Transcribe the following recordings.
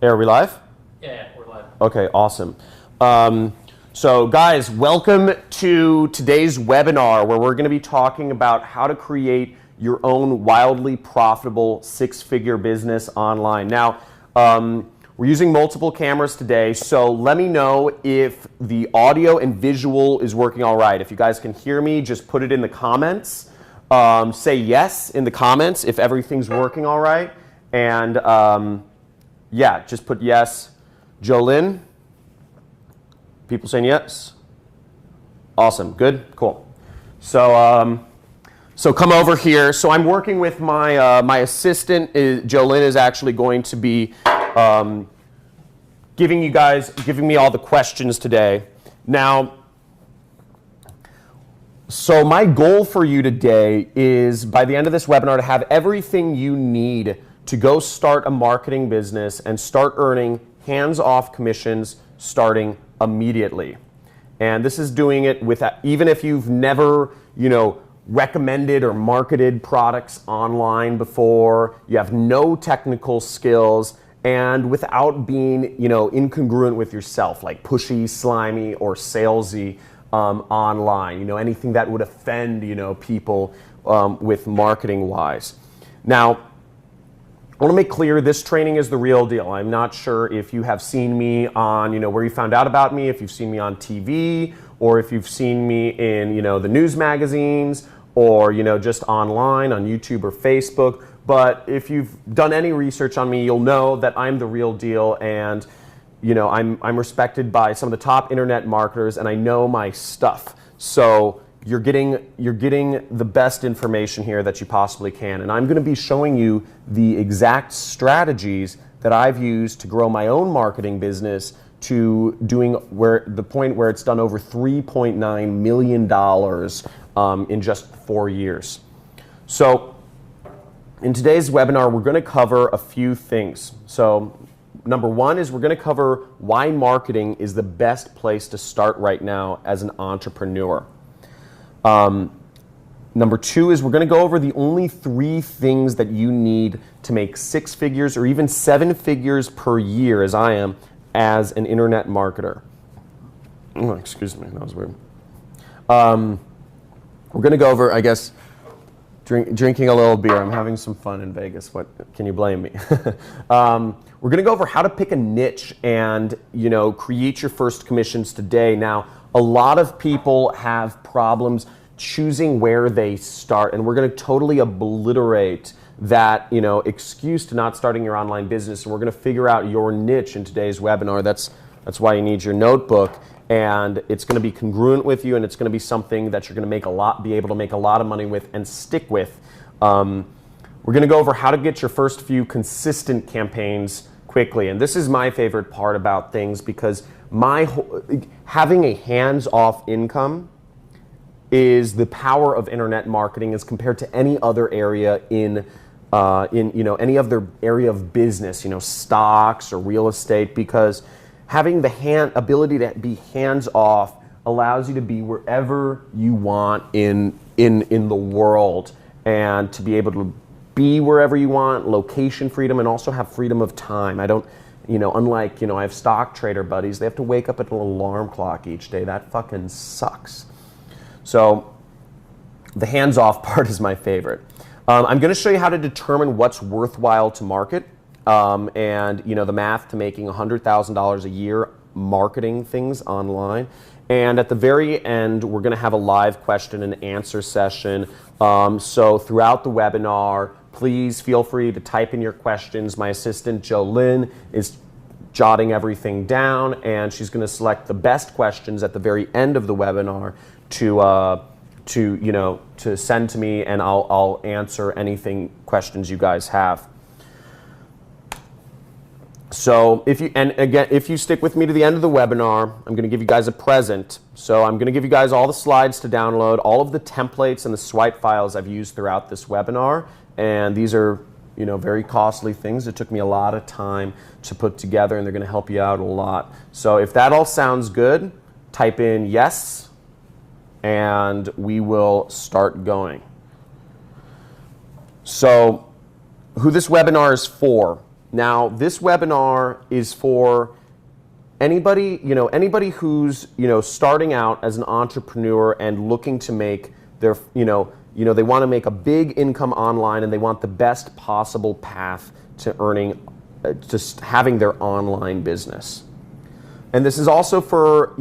Hey, are we live? Yeah, we're live. Okay, awesome. So guys, welcome to today's webinar where we're going to be talking about how to create your own wildly profitable six-figure business online. Now, we're using multiple cameras today, so let me know if the audio and visual is working all right. If you guys can hear me, just put it in the comments. Say yes in the comments if everything's working all right. And yeah, just put yes. Jolynn? People saying yes? Awesome. Good? Cool. So so come over here. So I'm working with my my assistant. Jolynn is actually going to be giving me all the questions today. Now, so my goal for you today is by the end of this webinar to have everything you need to go start a marketing business and start earning hands-off commissions starting immediately. And this is doing it with, even if you've never, recommended or marketed products online before, you have no technical skills, and without being, incongruent with yourself, like pushy, slimy, or salesy online, anything that would offend, people with marketing-wise. Now, I want to make clear this training is the real deal. I'm not sure if you have seen me on, where you found out about me, if you've seen me on TV, or if you've seen me in, the news magazines, or, just online on YouTube or Facebook. But if you've done any research on me, you'll know that I'm the real deal, and, I'm respected by some of the top internet marketers, and I know my stuff. So you're getting the best information here that you possibly can. And I'm going to be showing you the exact strategies that I've used to grow my own marketing business to the point where it's done over $3.9 million in just 4 years. So in today's webinar, we're going to cover a few things. So number one is we're going to cover why marketing is the best place to start right now as an entrepreneur. Number two is we're going to go over the only 3 things that you need to make 6 figures or even 7 figures per year, as I am, as an internet marketer. Oh, excuse me, that was weird. We're going to go over, I guess, drinking a little beer. I'm having some fun in Vegas. What can you blame me? We're going to go over how to pick a niche and, create your first commissions today. Now, a lot of people have problems choosing where they start, and we're going to totally obliterate that, excuse to not starting your online business, and we're going to figure out your niche in today's webinar. That's why you need your notebook, and it's going to be congruent with you, and it's going to be something that you're going to be able to make a lot of money with and stick with. We're going to go over how to get your first few consistent campaigns quickly, and this is my favorite part about things because having a hands-off income is the power of internet marketing as compared to any other area in any other area of business, stocks or real estate, because having the ability to be hands-off allows you to be wherever you want in the world and to be able to be wherever you want, location freedom, and also have freedom of time. I don't, unlike, I have stock trader buddies, they have to wake up at an alarm clock each day. That fucking sucks. So the hands-off part is my favorite. I'm going to show you how to determine what's worthwhile to market and, the math to making $100,000 a year marketing things online. And at the very end, we're going to have a live question and answer session. So throughout the webinar, please feel free to type in your questions. My assistant, Jolynn, is jotting everything down, and she's going to select the best questions at the very end of the webinar to send to me, and I'll answer questions you guys have. So if you stick with me to the end of the webinar, I'm going to give you guys a present. So I'm going to give you guys all the slides to download, all of the templates and the swipe files I've used throughout this webinar, and these are very costly things. It took me a lot of time to put together, and they're going to help you out a lot. So if that all sounds good, type in yes, and we will start going. So who this webinar is for Now, this webinar is for anybody, anybody who's, starting out as an entrepreneur and looking to make their, they want to make a big income online and they want the best possible path to earning, just having their online business. And this is also for,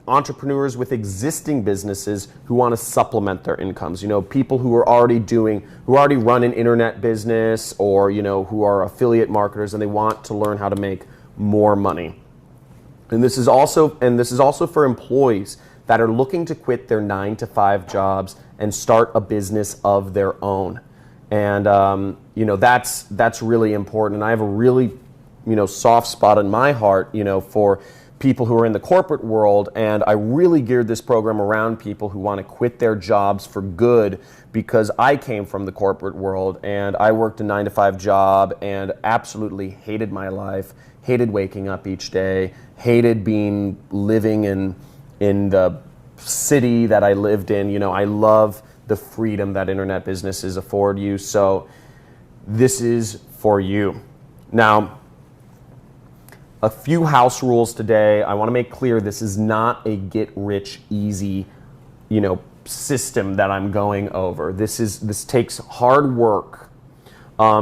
entrepreneurs with existing businesses who want to supplement their incomes. People who are who already run an internet business, or, who are affiliate marketers and they want to learn how to make more money. And this is also for employees that are looking to quit their 9-to-5 jobs and start a business of their own. And, that's really important. And I have a really, soft spot in my heart, for people who are in the corporate world, and I really geared this program around people who want to quit their jobs for good, because I came from the corporate world and I worked a 9-to-5 job and absolutely hated my life, hated waking up each day, hated living in the city that I lived in. I love the freedom that internet businesses afford you, so this is for you. Now, a few house rules today. I want to make clear this is not a get-rich-easy, system that I'm going over. This takes hard work.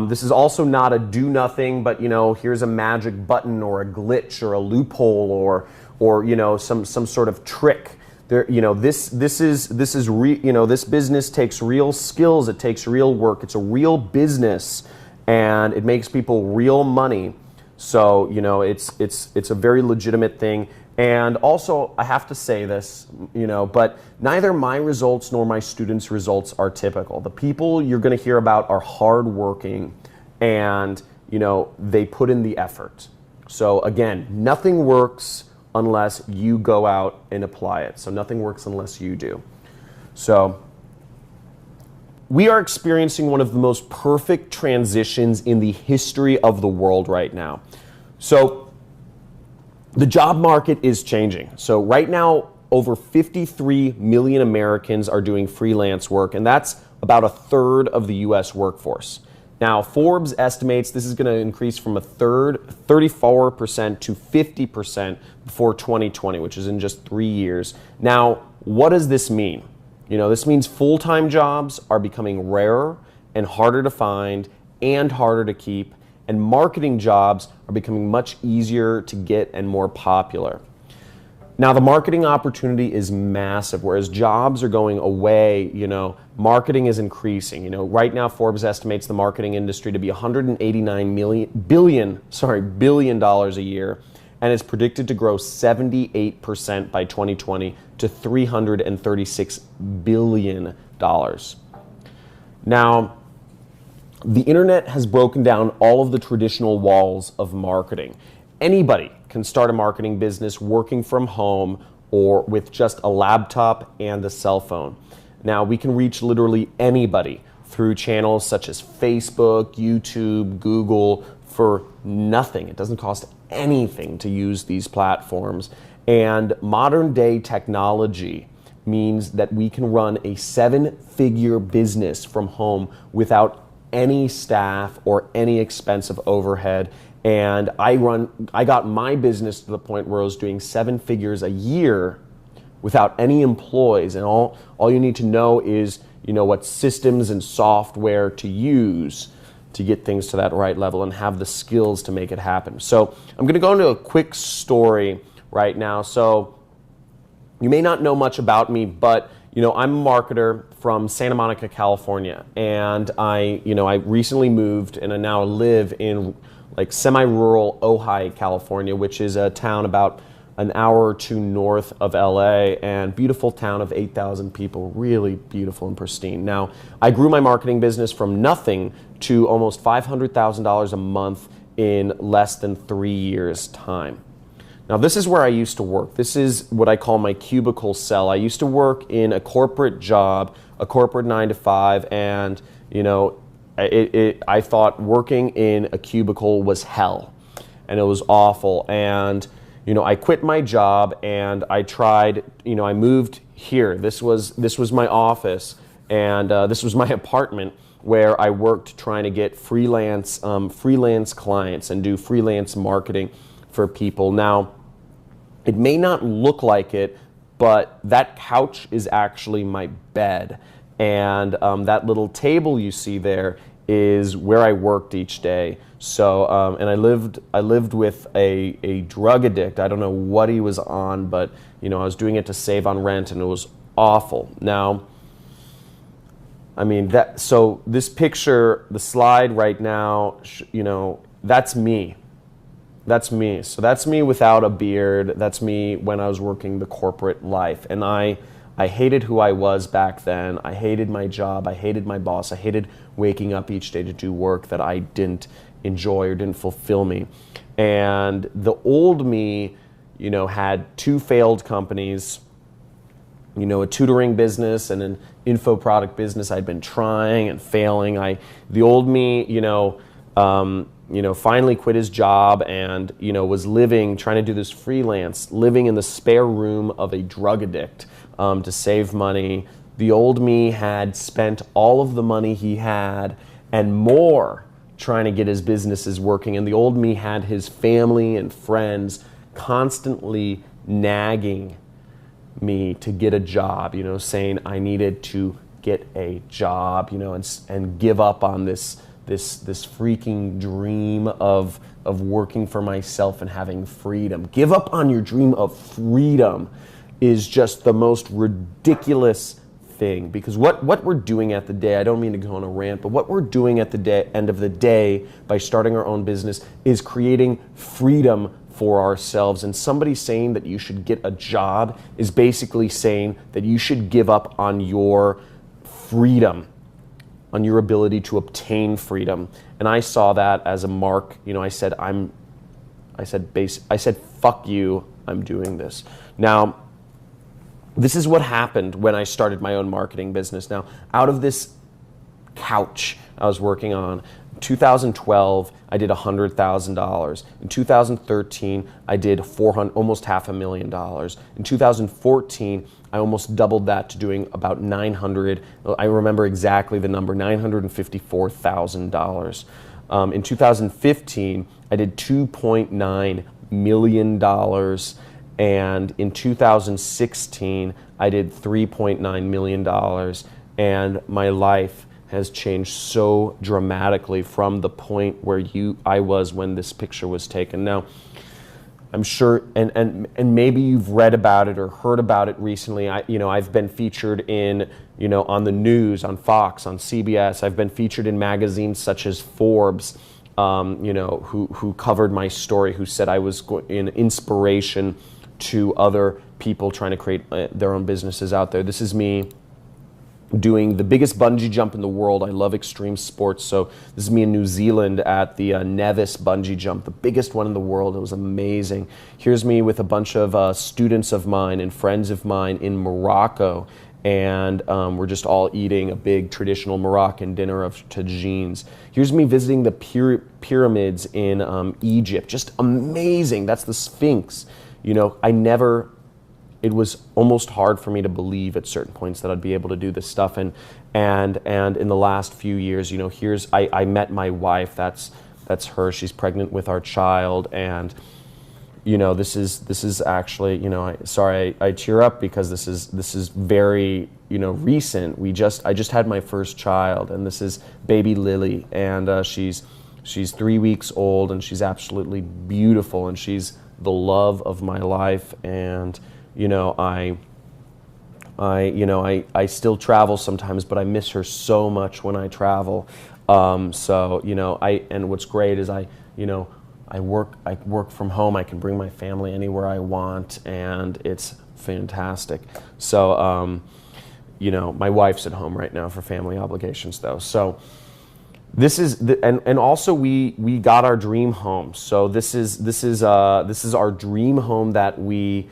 This is also not a do-nothing, but here's a magic button or a glitch or a loophole or some sort of trick. This business takes real skills. It takes real work. It's a real business, and it makes people real money. So, it's a very legitimate thing. And also, I have to say this, but neither my results nor my students' results are typical. The people you're going to hear about are hardworking and, they put in the effort. So again, nothing works unless you go out and apply it. So nothing works unless you do. So we are experiencing one of the most perfect transitions in the history of the world right now. So the job market is changing. So right now, over 53 million Americans are doing freelance work, and that's about a third of the US workforce. Now, Forbes estimates this is going to increase from 34% to 50% before 2020, which is in just 3 years. Now, what does this mean? This means full-time jobs are becoming rarer and harder to find and harder to keep, and marketing jobs are becoming much easier to get and more popular. Now, the marketing opportunity is massive. Whereas jobs are going away, marketing is increasing. Right now Forbes estimates the marketing industry to be $189 billion a year, and it's predicted to grow 78% by 2020 to $336 billion. Now, the internet has broken down all of the traditional walls of marketing. Anybody can start a marketing business working from home or with just a laptop and a cell phone. Now, we can reach literally anybody through channels such as Facebook, YouTube, Google for nothing. It doesn't cost anything to use these platforms. And modern day technology means that we can run a 7-figure business from home without any staff or any expensive overhead. And I got my business to the point where I was doing 7 figures a year without any employees, and all you need to know is what systems and software to use to get things to that right level and have the skills to make it happen. So I'm going to go into a quick story right now. So you may not know much about me, but I'm a marketer from Santa Monica, California, and I recently moved and I now live in semi-rural Ojai, California, which is a town about an hour or two north of LA, and beautiful town of 8,000 people, really beautiful and pristine. Now, I grew my marketing business from nothing to almost $500,000 a month in less than 3 years' time. Now, this is where I used to work. This is what I call my cubicle cell. I used to work in a corporate job, a corporate 9-to-5, and I thought working in a cubicle was hell, and it was awful. And I quit my job and I tried. I moved here. This was my office, and this was my apartment. where I worked trying to get freelance clients and do freelance marketing for people. Now, it may not look like it, but that couch is actually my bed. And that little table you see there is where I worked each day. So, and I lived with a drug addict. I don't know what he was on, but I was doing it to save on rent, and it was awful. Now, I mean, so this picture, the slide right now, that's me. That's me. So that's me without a beard. That's me when I was working the corporate life. And I hated who I was back then. I hated my job. I hated my boss. I hated waking up each day to do work that I didn't enjoy or didn't fulfill me. And the old me, had 2 failed companies, a tutoring business and an info product business I'd been trying and failing. The old me, finally quit his job and, was trying to do this freelance, living in the spare room of a drug addict to save money. The old me had spent all of the money he had and more trying to get his businesses working. And the old me had his family and friends constantly nagging me to get a job, saying I needed to get a job, and give up on this freaking dream of working for myself and having freedom. Give up on your dream of freedom is just the most ridiculous thing, because what we're doing at the day, I don't mean to go on a rant, but what we're doing at the end of the day by starting our own business is creating freedom for ourselves. And somebody saying that you should get a job is basically saying that you should give up on your freedom, on your ability to obtain freedom. And I saw that as a mark. I said, fuck you, I'm doing this. Now, this is what happened when I started my own marketing business. Now, out of this couch I was working on, 2012, I did $100,000. In 2013, I did almost $500,000. In 2014, I almost doubled that to doing about 900. I remember exactly the number, $954,000. In 2015, I did $2.9 million. And in 2016, I did $3.9 million. And my life has changed so dramatically from the point where I was when this picture was taken. Now, I'm sure, and maybe you've read about it or heard about it recently. I've been featured in, on the news, on Fox, on CBS. I've been featured in magazines such as Forbes, who covered my story, who said I was an inspiration to other people trying to create their own businesses out there. This is me doing the biggest bungee jump in the world. I love extreme sports, so this is me in New Zealand at the Nevis bungee jump, the biggest one in the world. It was amazing. Here's me with a bunch of students of mine and friends of mine in Morocco, and we're just all eating a big traditional Moroccan dinner of tagines. Here's me visiting the pyramids in Egypt. Just amazing. That's the Sphinx. It was almost hard for me to believe at certain points that I'd be able to do this stuff. And in the last few years, I met my wife. That's her. She's pregnant with our child. And, this is actually, I tear up because this is very, recent. I just had my first child, and this is baby Lily. And she's 3 weeks old, and she's absolutely beautiful. And she's the love of my life. And I still travel sometimes, but I miss her so much when I travel. And what's great is I work from home. I can bring my family anywhere I want, and it's fantastic. So, my wife's at home right now for family obligations, though. So this is and also we got our dream home. So this is our dream home that we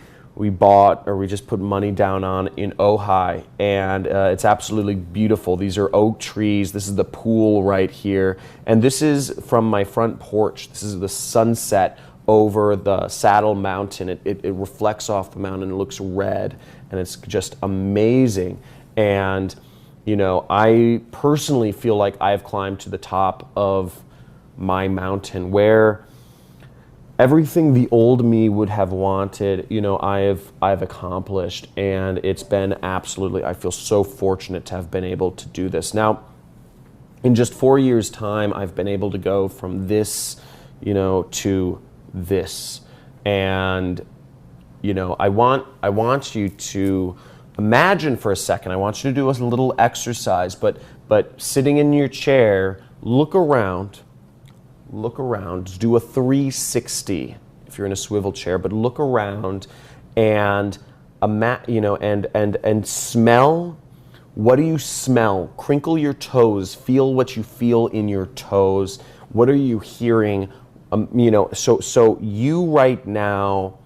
bought, or we just put money down on, in Ojai, and it's absolutely beautiful. These are oak trees. This is the pool right here, and this is from my front porch. This is the sunset over the Saddle Mountain. It reflects off the mountain. It looks red, and it's just amazing. And I personally feel like I've climbed to the top of my mountain where everything the old me would have wanted, I've accomplished, and it's been absolutely, I feel so fortunate to have been able to do this. Now, in just 4 years' time, I've been able to go from this, to this. And, I want you to imagine for a second, I want you to do a little exercise, but sitting in your chair, look around, do a 360 if you're in a swivel chair, but look around and and smell. What do you smell? Crinkle your toes, feel what you feel in your toes. What are you hearing? So you right now,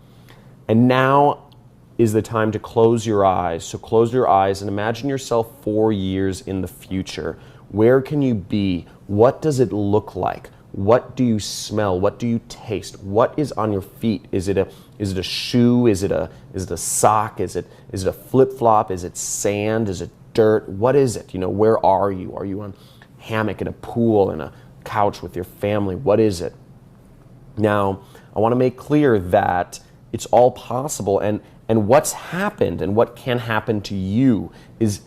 and now is the time to close your eyes. So close your eyes and imagine yourself 4 years in the future. Where can you be? What does it look like? What do you smell? What do you taste? What is on your feet? Is it a shoe? Is it a sock? Is it a flip-flop? Is it sand? Is it dirt? What is it? Where are you? Are you on a hammock in a pool, in a couch with your family? What is it? Now, I want to make clear that it's all possible, and what's happened and what can happen to you is,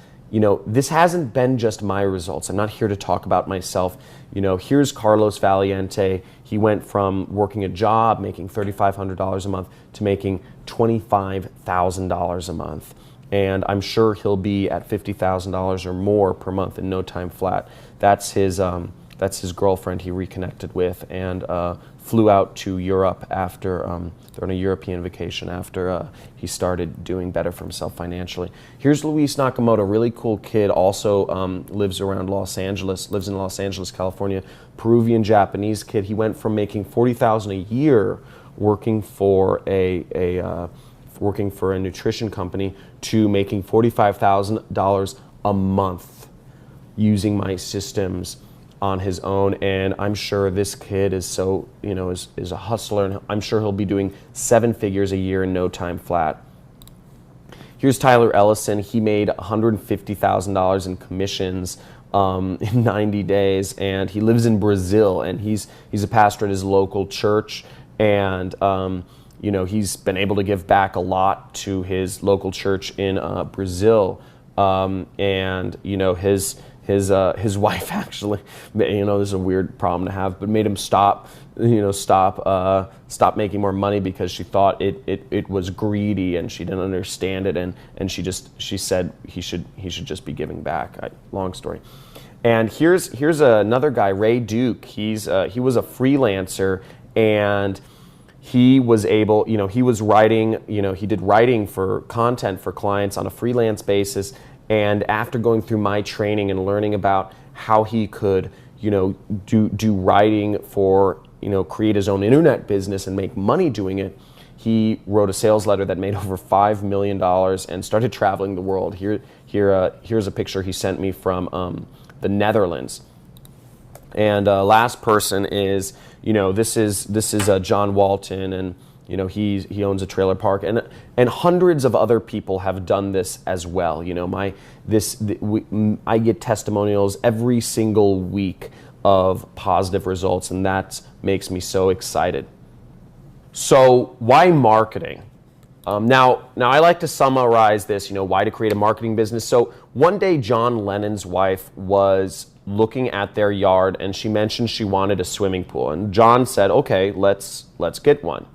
this hasn't been just my results. I'm not here to talk about myself. Here's Carlos Valiente. He went from working a job, making $3,500 a month, to making $25,000 a month. And I'm sure he'll be at $50,000 or more per month in no time flat. That's his girlfriend he reconnected with, and flew out to Europe after they're on a European vacation after he started doing better for himself financially. Here's Luis Nakamoto, really cool kid, also lives in Los Angeles, California, Peruvian Japanese kid. He went from making $40,000 a year working for a nutrition company to making $45,000 a month using my systems on his own. And I'm sure this kid is is a hustler, and I'm sure he'll be doing 7 figures a year in no time flat. Here's Tyler Ellison. He made $150,000 in commissions in 90 days, and he lives in Brazil, and he's a pastor at his local church, and he's been able to give back a lot to his local church in Brazil, and his wife actually, this is a weird problem to have, but made him stop making more money because she thought it was greedy, and she didn't understand it, and she said he should just be giving back. Long story. And here's another guy, Ray Duke. He was a freelancer, and he was able, he was writing, he did writing for content for clients on a freelance basis. And after going through my training and learning about how he could, do writing for, create his own internet business and make money doing it, he wrote a sales letter that made over $5 million and started traveling the world. Here's a picture he sent me from the Netherlands. And last person is, this is John Walton, and he owns a trailer park, and hundreds of other people have done this as well. I get testimonials every single week of positive results, and that makes me so excited. So why marketing? Now I like to summarize this. Why to create a marketing business. So one day, John Lennon's wife was looking at their yard, and she mentioned she wanted a swimming pool, and John said, "Okay, let's get one."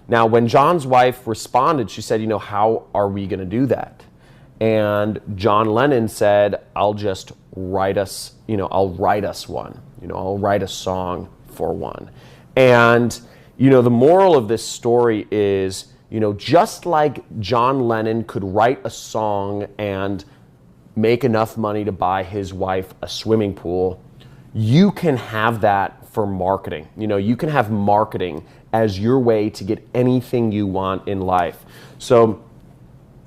Now, when John's wife responded, she said, "How are we going to do that?" And John Lennon said, "I'll just write us, I'll write us one. I'll write a song for one." And, the moral of this story is, just like John Lennon could write a song and make enough money to buy his wife a swimming pool, you can have that for marketing. You can have marketing as your way to get anything you want in life. So,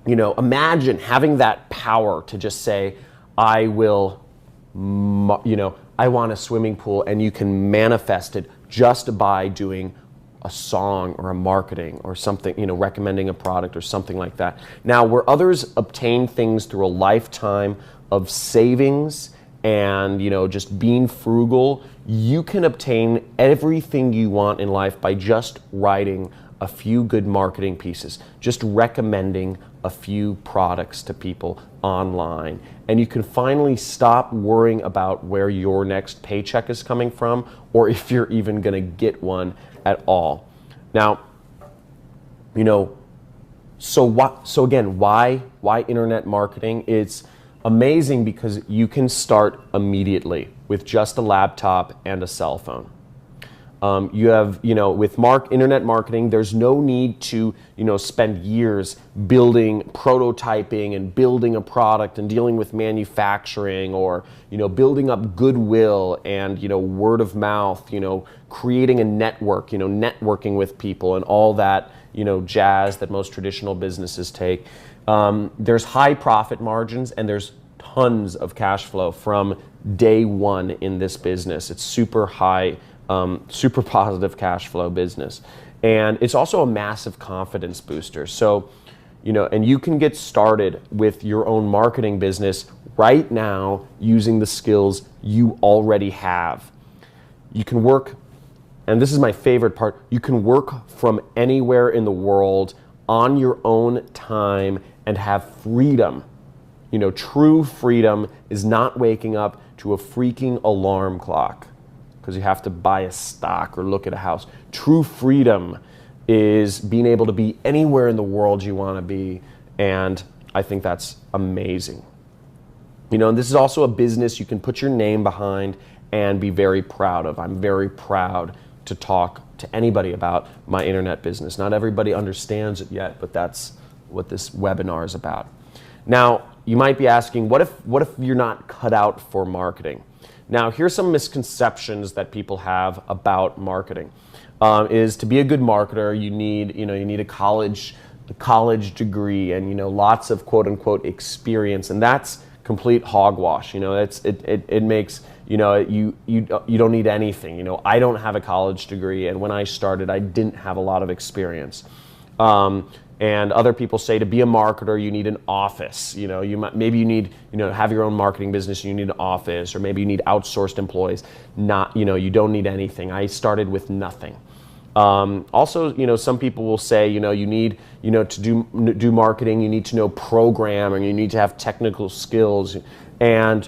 imagine having that power to just say, I want a swimming pool, and you can manifest it just by doing a song or a marketing or something, recommending a product or something like that. Now, where others obtain things through a lifetime of savings and, you know, just being frugal, you can obtain everything you want in life by just writing a few good marketing pieces, just recommending a few products to people online. And you can finally stop worrying about where your next paycheck is coming from or if you're even going to get one at all. Now, you know, so again, why internet marketing? It's amazing because you can start immediately with just a laptop and a cell phone. You have, you know, with internet marketing, there's no need to, you know, spend years building, prototyping and building a product and dealing with manufacturing or, you know, building up goodwill and, you know, word of mouth, you know, creating a network, you know, networking with people and all that, you know, jazz that most traditional businesses take. There's high profit margins and there's tons of cash flow from day one in this business. It's super high, super positive cash flow business. And it's also a massive confidence booster. So, you know, and you can get started with your own marketing business right now using the skills you already have. You can work, and this is my favorite part, you can work from anywhere in the world on your own time and have freedom. You know, true freedom is not waking up to a freaking alarm clock because you have to buy a stock or look at a house. True freedom is being able to be anywhere in the world you want to be, and I think that's amazing. You know, and this is also a business you can put your name behind and be very proud of. I'm very proud to talk to anybody about my internet business. Not everybody understands it yet, but that's what this webinar is about. Now, you might be asking, what if you're not cut out for marketing? Now, here's some misconceptions that people have about marketing. Is to be a good marketer, you need a college degree and, you know, lots of quote unquote experience, and that's complete hogwash. You know, it makes, you know, you don't need anything. You know, I don't have a college degree, and when I started, I didn't have a lot of experience. And other people say to be a marketer, you need an office. You know, maybe you need, you know, have your own marketing business. You need an office, or maybe you need outsourced employees. Not, you know, you don't need anything. I started with nothing. Also, you know, some people will say, you know, you need, you know, to do marketing, you need to know programming, you need to have technical skills, and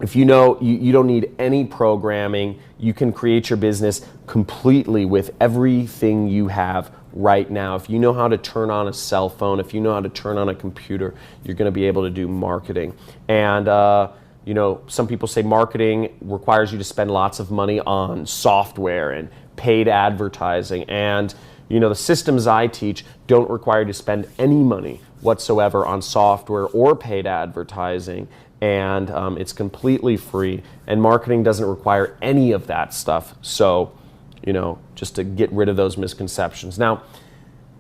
if you know you don't need any programming, you can create your business completely with everything you have right now. If you know how to turn on a cell phone, if you know how to turn on a computer, you're going to be able to do marketing. And you know, some people say marketing requires you to spend lots of money on software and paid advertising. And you know, the systems I teach don't require you to spend any money whatsoever on software or paid advertising. And it's completely free, and marketing doesn't require any of that stuff. So, you know, just to get rid of those misconceptions. Now,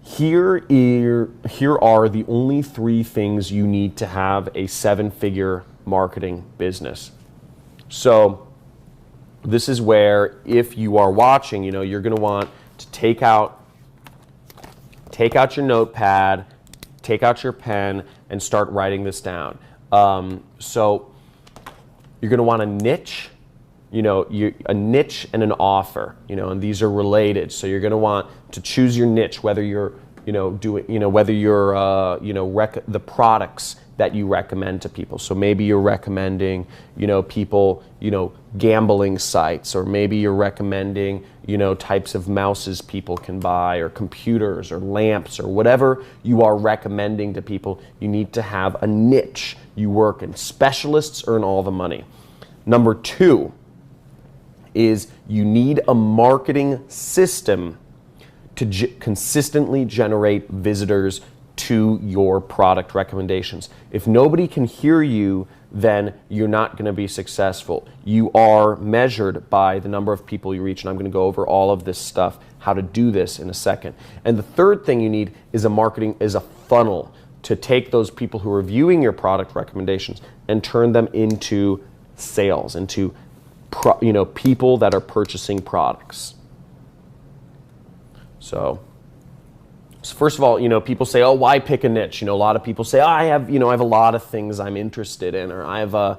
here are the only 3 things you need to have a 7-figure marketing business. So this is where, if you are watching, you know, you're going to want to take out your notepad, take out your pen, and start writing this down. So you're going to want a niche, you know, a niche and an offer, you know, and these are related. So you're going to want to choose your niche, whether you're, you know, the products that you recommend to people. So maybe you're recommending, you know, people, you know, gambling sites, or maybe you're recommending, you know, types of mouses people can buy, or computers, or lamps, or whatever you are recommending to people. You need to have a niche you work in. Specialists earn all the money. Number 2 is you need a marketing system to consistently generate visitors to your product recommendations. If nobody can hear you, then you're not going to be successful. You are measured by the number of people you reach, and I'm going to go over all of this stuff, how to do this in a second. And the third thing you need is a funnel to take those people who are viewing your product recommendations and turn them into sales, into people that are purchasing products. So So first of all, people say, "Oh, why pick a niche?" A lot of people say, "Oh, I have a lot of things I'm interested in, or I have a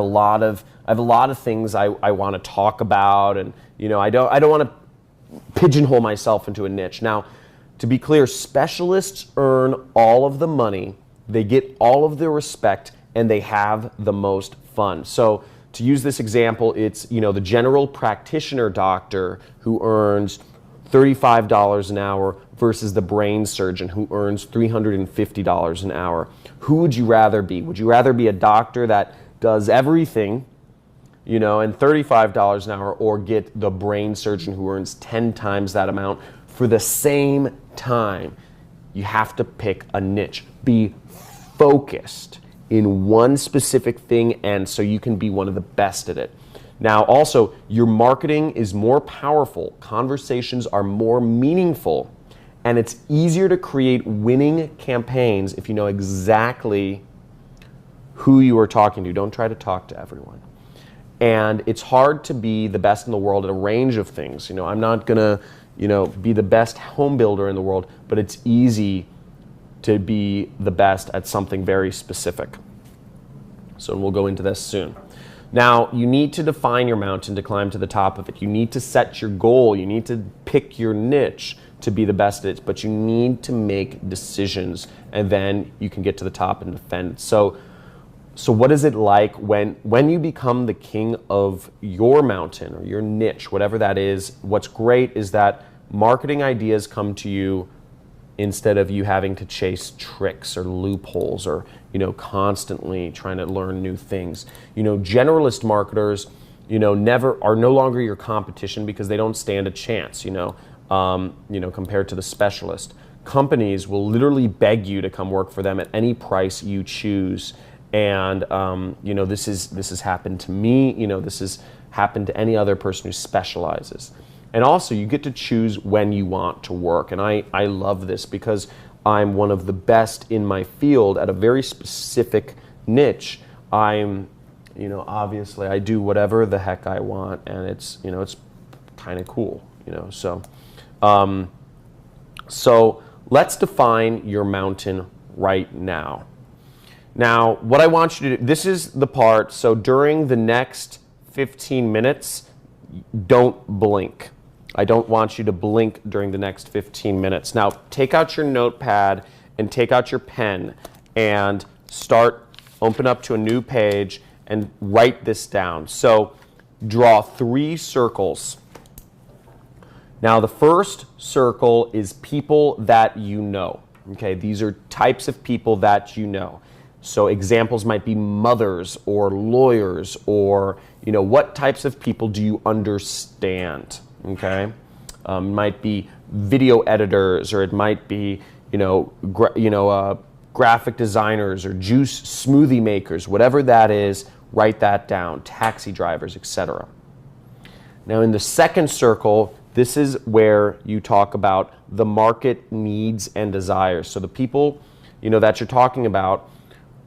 lot of things I want to talk about, and I don't want to pigeonhole myself into a niche." Now, to be clear, specialists earn all of the money, they get all of the respect, and they have the most fun. So to use this example, it's the general practitioner doctor who earns $35 an hour versus the brain surgeon who earns $350 an hour. Who would you rather be? Would you rather be a doctor that does everything, and $35 an hour, or get the brain surgeon who earns 10 times that amount for the same time? You have to pick a niche. Be focused in one specific thing, and so you can be one of the best at it. Now, also, your marketing is more powerful, conversations are more meaningful, and it's easier to create winning campaigns if you know exactly who you are talking to. Don't try to talk to everyone. And it's hard to be the best in the world at a range of things. I'm not gonna, be the best home builder in the world, but it's easy to be the best at something very specific. So we'll go into this soon. Now, you need to define your mountain to climb to the top of it. You need to set your goal. You need to pick your niche to be the best at it, but you need to make decisions, and then you can get to the top and defend. So what is it like when you become the king of your mountain or your niche, whatever that is? What's great is that marketing ideas come to you instead of you having to chase tricks or loopholes or constantly trying to learn new things. Generalist marketers are no longer your competition because they don't stand a chance compared to the specialist. Companies will literally beg you to come work for them at any price you choose, and this has happened to me. This has happened to any other person who specializes. And also, you get to choose when you want to work. And I love this because I'm one of the best in my field at a very specific niche. I'm, obviously I do whatever the heck I want, and it's kind of cool, So let's define your mountain right now. Now, what I want you to do, this is the part, so during the next 15 minutes, don't blink. I don't want you to blink during the next 15 minutes. Now, take out your notepad and take out your pen and open up to a new page and write this down. So, draw 3 circles. Now, the first circle is people that you know. Okay, these are types of people that you know. So examples might be mothers or lawyers, or what types of people do you understand? Okay, might be video editors, or it might be graphic designers or juice smoothie makers, whatever that is. Write that down. Taxi drivers, etc. Now, in the second circle, this is where you talk about the market needs and desires. So the people that you're talking about,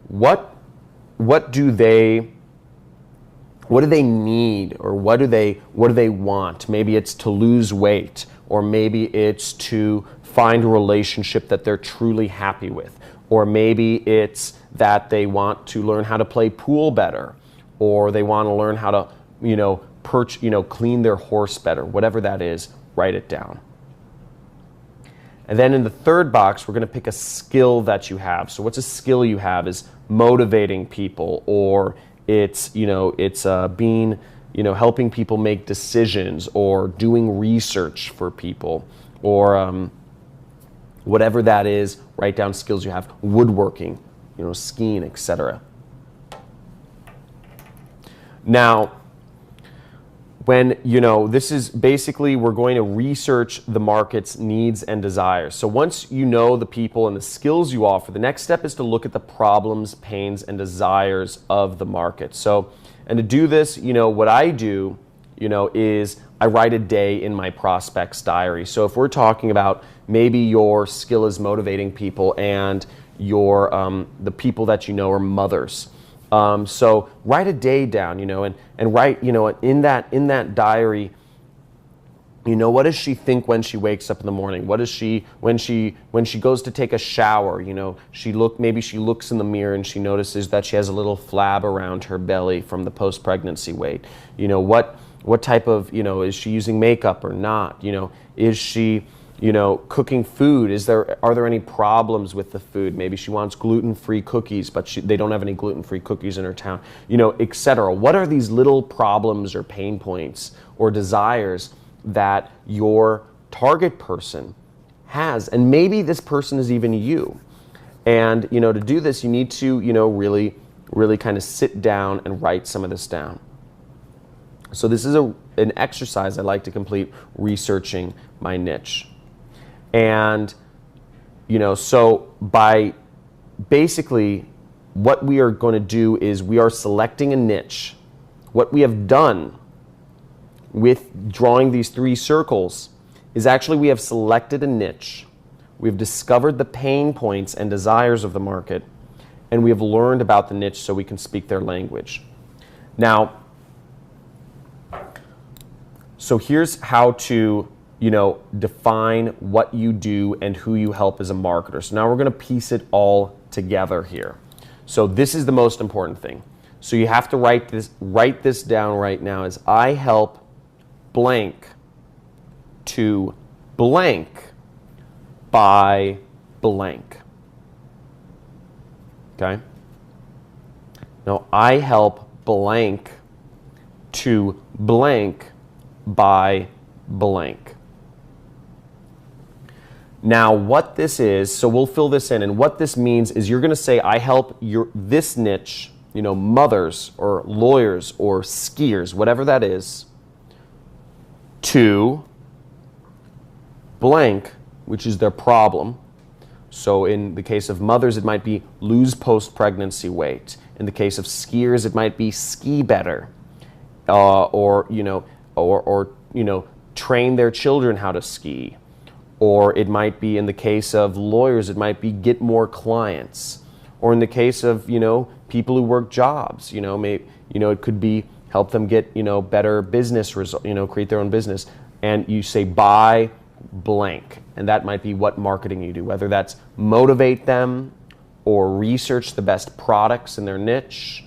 what do they need, or what do they want? Maybe it's to lose weight, or maybe it's to find a relationship that they're truly happy with, or maybe it's that they want to learn how to play pool better, or they want to learn how to clean their horse better. Whatever that is, write it down. And then in the third box, we're going to pick a skill that you have. So what's a skill you have? Is motivating people, or it's being helping people make decisions, or doing research for people, or whatever that is. Write down skills you have: woodworking, skiing, etc. Now, when this is basically, we're going to research the market's needs and desires. So once you know the people and the skills you offer, the next step is to look at the problems, pains, and desires of the market. So, and to do this, what I do, is I write a day in my prospect's diary. So if we're talking about maybe your skill is motivating people, and your the people that are mothers. So write a day down, and write, in that diary, What does she think when she wakes up in the morning? What does she when she goes to take a shower? Maybe she looks in the mirror and she notices that she has a little flab around her belly from the post-pregnancy weight. What type of is she using makeup or not? Is she cooking food? Are there any problems with the food? Maybe she wants gluten-free cookies, but they don't have any gluten-free cookies in her town. Etc. What are these little problems or pain points or desires that your target person has? And maybe this person is even you. And to do this, you need to really, really kind of sit down and write some of this down. So this is an exercise I like to complete, researching my niche. And so by basically what we are going to do is we are selecting a niche. What we have done with drawing these 3 circles is actually we have selected a niche, we've discovered the pain points and desires of the market, and we have learned about the niche so we can speak their language. Now, so here's how to define what you do and who you help as a marketer. So now we're going to piece it all together here. So this is the most important thing. So you have to write this down right now as I help blank to blank by blank. Okay? Now, I help blank to blank by blank. Now, what this is, so we'll fill this in, and what this means is you're going to say, I help this niche, mothers or lawyers or skiers, whatever that is, to blank, which is their problem. So in the case of mothers, it might be lose post-pregnancy weight. In the case of skiers, it might be ski better, or train their children how to ski. Or it might be, in the case of lawyers, it might be get more clients. Or in the case of people who work jobs, it could be help them get better business results, create their own business. And you say buy blank, and that might be what marketing you do, whether that's motivate them or research the best products in their niche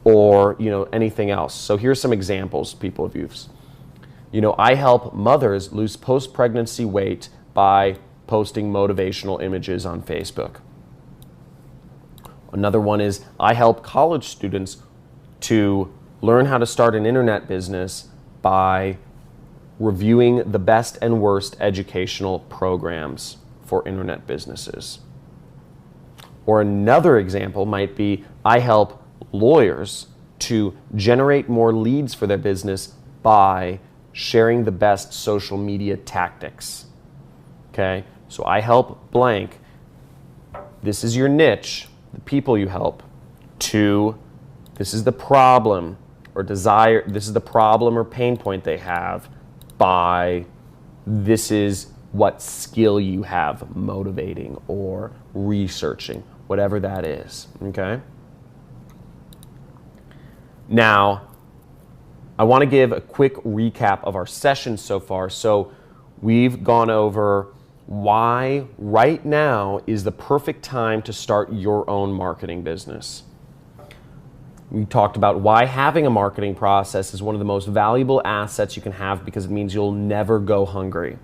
or anything else. So here's some examples people have used. I help mothers lose post-pregnancy weight by posting motivational images on Facebook. Another one is I help college students to learn how to start an internet business by reviewing the best and worst educational programs for internet businesses. Or another example might be I help lawyers to generate more leads for their business by sharing the best social media tactics. Okay, so I help blank. This is your niche, the people you help. To, this is the problem or desire, this is the problem or pain point they have. By, this is what skill you have, motivating or researching, whatever that is. Okay? Now, I want to give a quick recap of our session so far. So we've gone over why right now is the perfect time to start your own marketing business. We talked about why having a marketing process is one of the most valuable assets you can have because it means you'll never go hungry.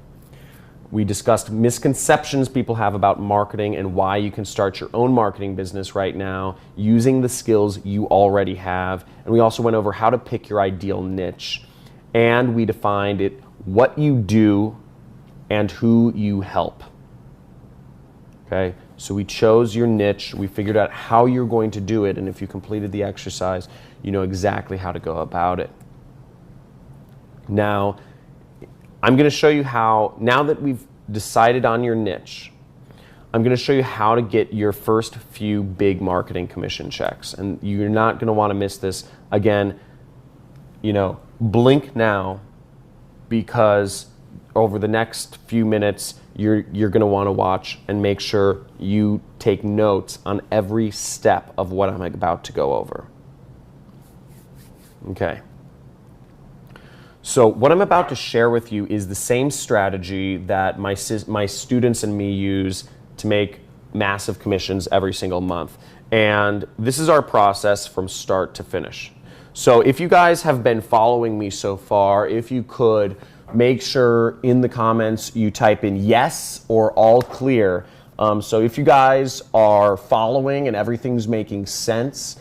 We discussed misconceptions people have about marketing and why you can start your own marketing business right now using the skills you already have. And we also went over how to pick your ideal niche. And we defined it, what you do and who you help. Okay, so we chose your niche, we figured out how you're going to do it, and if you completed the exercise, you know exactly how to go about it. Now, I'm going to show you how, now that we've decided on your niche, I'm going to show you how to get your first few big marketing commission checks. And you're not going to want to miss this. Again, blink now, because over the next few minutes, you're going to want to watch and make sure you take notes on every step of what I'm about to go over. Okay. So what I'm about to share with you is the same strategy that my students and me use to make massive commissions every single month. And this is our process from start to finish. So if you guys have been following me so far, if you could make sure in the comments you type in yes or all clear. So if you guys are following and everything's making sense,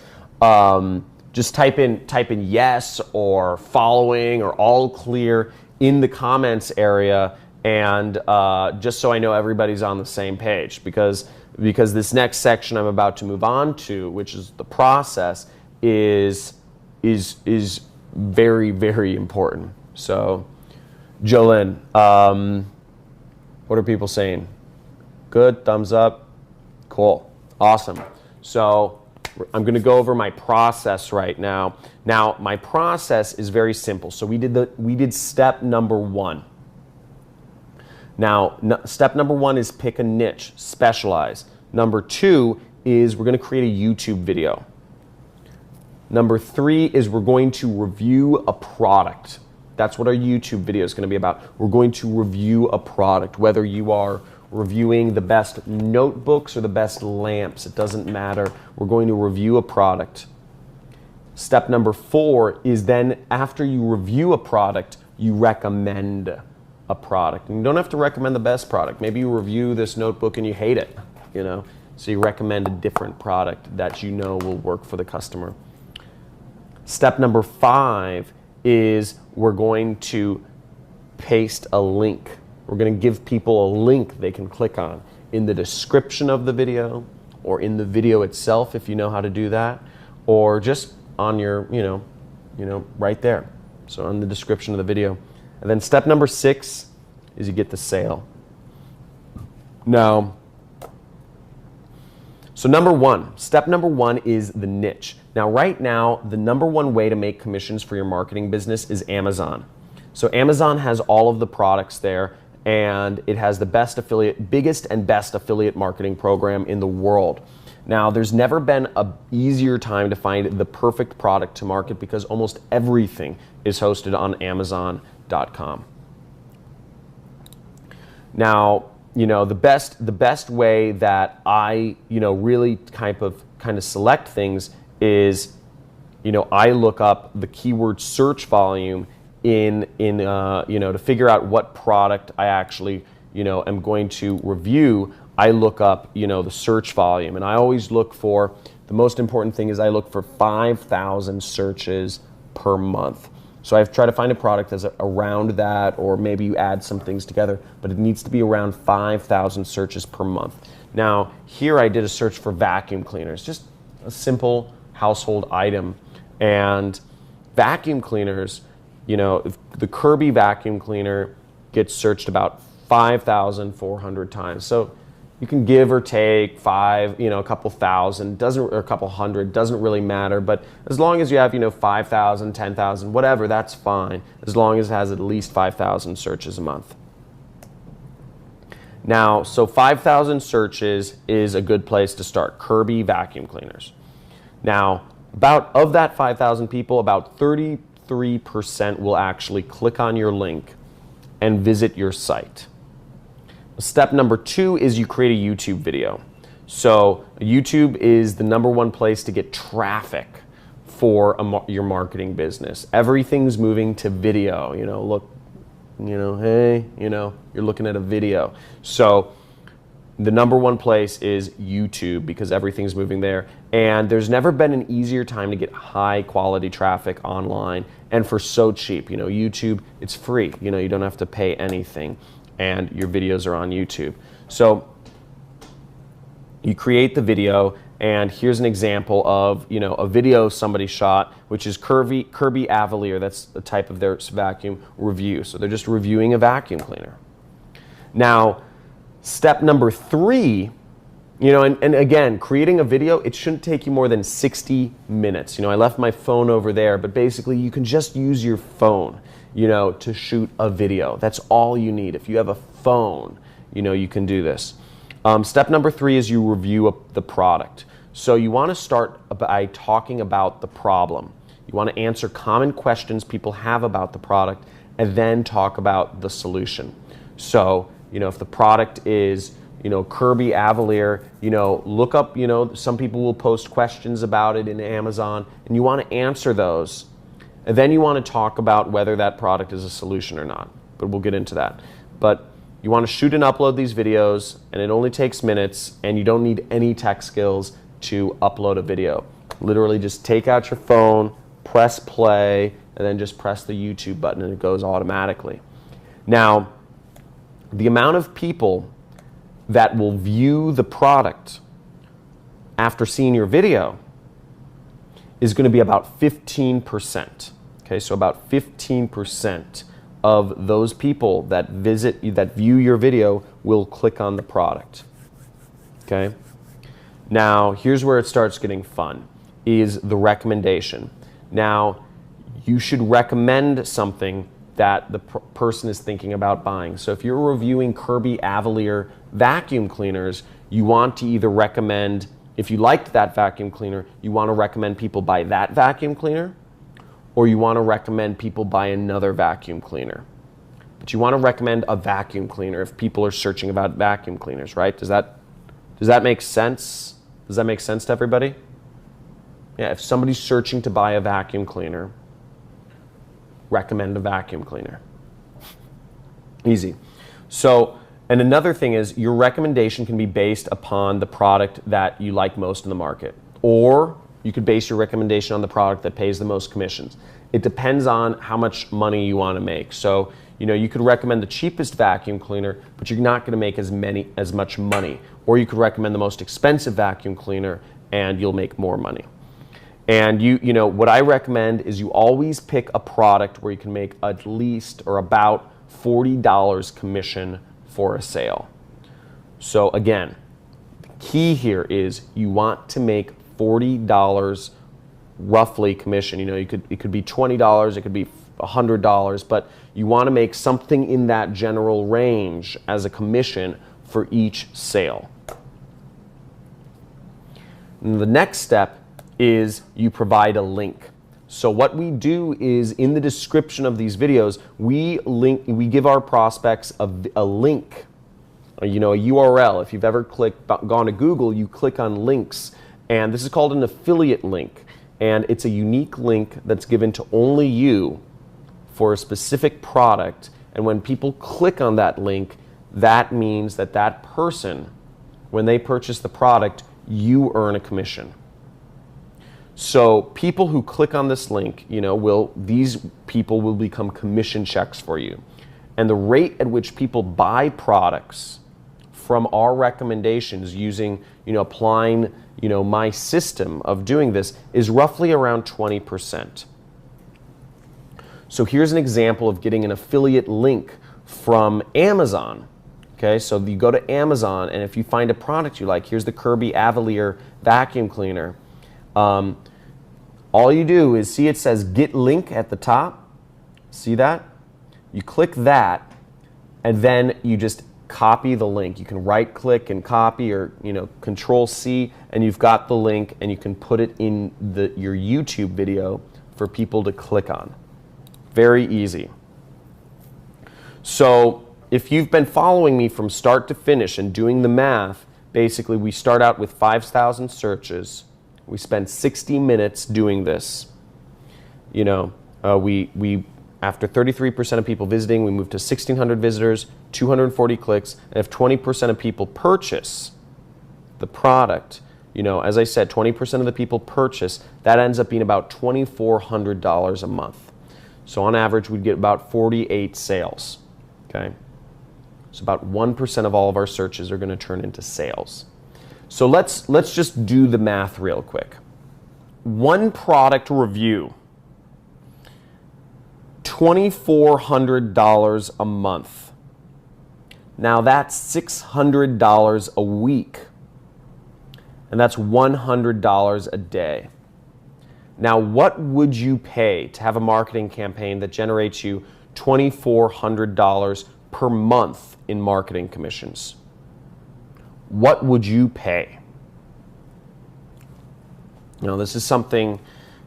just type in yes or following or all clear in the comments area, and just so I know everybody's on the same page, because this next section I'm about to move on to, which is the process, is very, very important. So Jolyn, what are people saying? Good, thumbs up, cool, awesome. So I'm going to go over my process right now. Now, my process is very simple. So we did step number 1. Now, step number 1 is pick a niche, specialize. Number 2 is we're going to create a YouTube video. Number 3 is we're going to review a product. That's what our YouTube video is going to be about. We're going to review a product, whether you are reviewing the best notebooks or the best lamps, it doesn't matter. We're going to review a product. Step number 4 is then after you review a product, you recommend a product. And you don't have to recommend the best product. Maybe you review this notebook and you hate it, so you recommend a different product that you know will work for the customer. Step number 5 is we're going to paste a link. We're going to give people a link they can click on in the description of the video, or in the video itself if you know how to do that, or just on your, right there. So on the description of the video. And then step number 6 is you get the sale. Now, so step number 1 is the niche. Now, right now, the number 1 way to make commissions for your marketing business is Amazon. So Amazon has all of the products there, and it has the biggest and best affiliate marketing program in the world. Now, there's never been an easier time to find the perfect product to market, because almost everything is hosted on Amazon.com. Now, the best way that I, really kind of select things is, I look up the keyword search volume to figure out what product I actually, am going to review. I look up, the search volume, and I always look for, the most important thing is I look for 5,000 searches per month. So I try to find a product that's around that, or maybe you add some things together, but it needs to be around 5,000 searches per month. Now, here I did a search for vacuum cleaners, just a simple household item, and vacuum cleaners, the Kirby vacuum cleaner gets searched about 5,400 times. So you can give or take a couple thousand, or a couple hundred, doesn't really matter. But as long as you have, 5,000, 10,000, whatever, that's fine. As long as it has at least 5,000 searches a month. Now, so 5,000 searches is a good place to start. Kirby vacuum cleaners. Now, of that 5,000 people, about 33% will actually click on your link and visit your site. Step number 2 is you create a YouTube video. So YouTube is the number 1 place to get traffic for your marketing business. Everything's moving to video. Look, hey, you're looking at a video. So the number 1 place is YouTube, because everything's moving there. And there's never been an easier time to get high quality traffic online, and for so cheap. YouTube, it's free. You don't have to pay anything, and your videos are on YouTube. So you create the video, and here's an example of a video somebody shot, which is Kirby Avalier. That's the type of their vacuum review. So they're just reviewing a vacuum cleaner. Now, step number 3, and again, creating a video, it shouldn't take you more than 60 minutes. I left my phone over there, but basically you can just use your phone, to shoot a video. That's all you need. If you have a phone, you can do this. Step number 3 is you review the product. So you want to start by talking about the problem. You want to answer common questions people have about the product and then talk about the solution. So, if the product is, Kirby Avalier, look up, some people will post questions about it in Amazon, and you want to answer those. And then you want to talk about whether that product is a solution or not. But we'll get into that. But you want to shoot and upload these videos, and it only takes minutes, and you don't need any tech skills to upload a video. Literally just take out your phone, press play, and then just press the YouTube button, and it goes automatically. Now, the amount of people that will view the product after seeing your video is going to be about 15%. Okay, so about 15% of those people that view your video will click on the product. Okay? Now, here's where it starts getting fun, is the recommendation. Now, you should recommend something that the person is thinking about buying. So if you're reviewing Kirby Avalier vacuum cleaners, you want to either recommend, if you liked that vacuum cleaner, you want to recommend people buy that vacuum cleaner, or you want to recommend people buy another vacuum cleaner. But you want to recommend a vacuum cleaner if people are searching about vacuum cleaners, right? Does that make sense? Does that make sense to everybody? Yeah, if somebody's searching to buy a vacuum cleaner, recommend a vacuum cleaner. Easy. So, and another thing is your recommendation can be based upon the product that you like most in the market, or you could base your recommendation on the product that pays the most commissions. It depends on how much money you want to make. So, you could recommend the cheapest vacuum cleaner, but you're not going to make as much money. Or you could recommend the most expensive vacuum cleaner and you'll make more money. And what I recommend is you always pick a product where you can make at least or about $40 commission for a sale. So again, the key here is you want to make $40 roughly commission. It could be $20, it could be $100, but you want to make something in that general range as a commission for each sale. And the next step is you provide a link. So what we do is in the description of these videos, we give our prospects a link, a URL. If you've ever gone to Google, you click on links, and this is called an affiliate link, and it's a unique link that's given to only you for a specific product. And when people click on that link, that means that that person, when they purchase the product, you earn a commission. So people who click on this link, these people will become commission checks for you. And the rate at which people buy products from our recommendations using, applying, my system of doing this is roughly around 20%. So here's an example of getting an affiliate link from Amazon. Okay, so you go to Amazon, and if you find a product you like, here's the Kirby Avalier vacuum cleaner. All you do is see it says get link at the top. See that? You click that, and then you just copy the link. You can right click and copy, or Control C, and you've got the link, and you can put it in your YouTube video for people to click on. Very easy. So if you've been following me from start to finish and doing the math, basically we start out with 5,000 searches. We spend 60 minutes doing this. We after 33% of people visiting, we move to 1,600 visitors, 240 clicks, and if 20% of people purchase the product, as I said, 20% of the people purchase, that ends up being about $2,400 a month. So on average, we'd get about 48 sales. Okay, so about 1% of all of our searches are going to turn into sales. So let's just do the math real quick. One product review, $2,400 a month. Now that's $600 a week, and that's $100 a day. Now, what would you pay to have a marketing campaign that generates you $2,400 per month in marketing commissions? What would you pay? This is something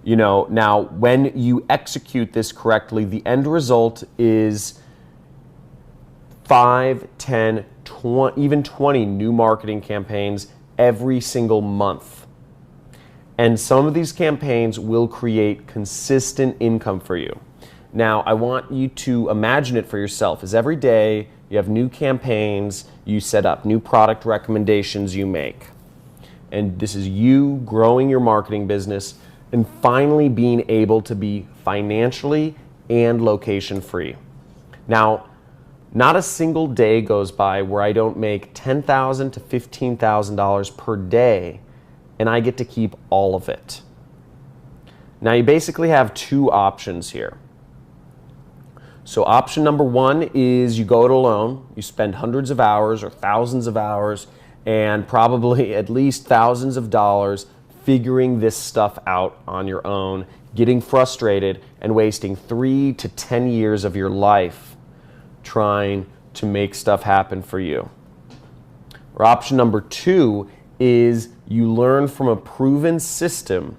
Now when you execute this correctly, the end result is 5, 10, 20, even 20 new marketing campaigns every single month. And some of these campaigns will create consistent income for you. Now, I want you to imagine it for yourself. As every day you have new campaigns you set up, new product recommendations you make. And this is you growing your marketing business and finally being able to be financially and location free. Now, not a single day goes by where I don't make $10,000 to $15,000 per day, and I get to keep all of it. Now, you basically have two options here. So option number one is you go it alone. You spend hundreds of hours or thousands of hours and probably at least thousands of dollars figuring this stuff out on your own, getting frustrated and wasting 3 to 10 years of your life trying to make stuff happen for you. Or option number two is you learn from a proven system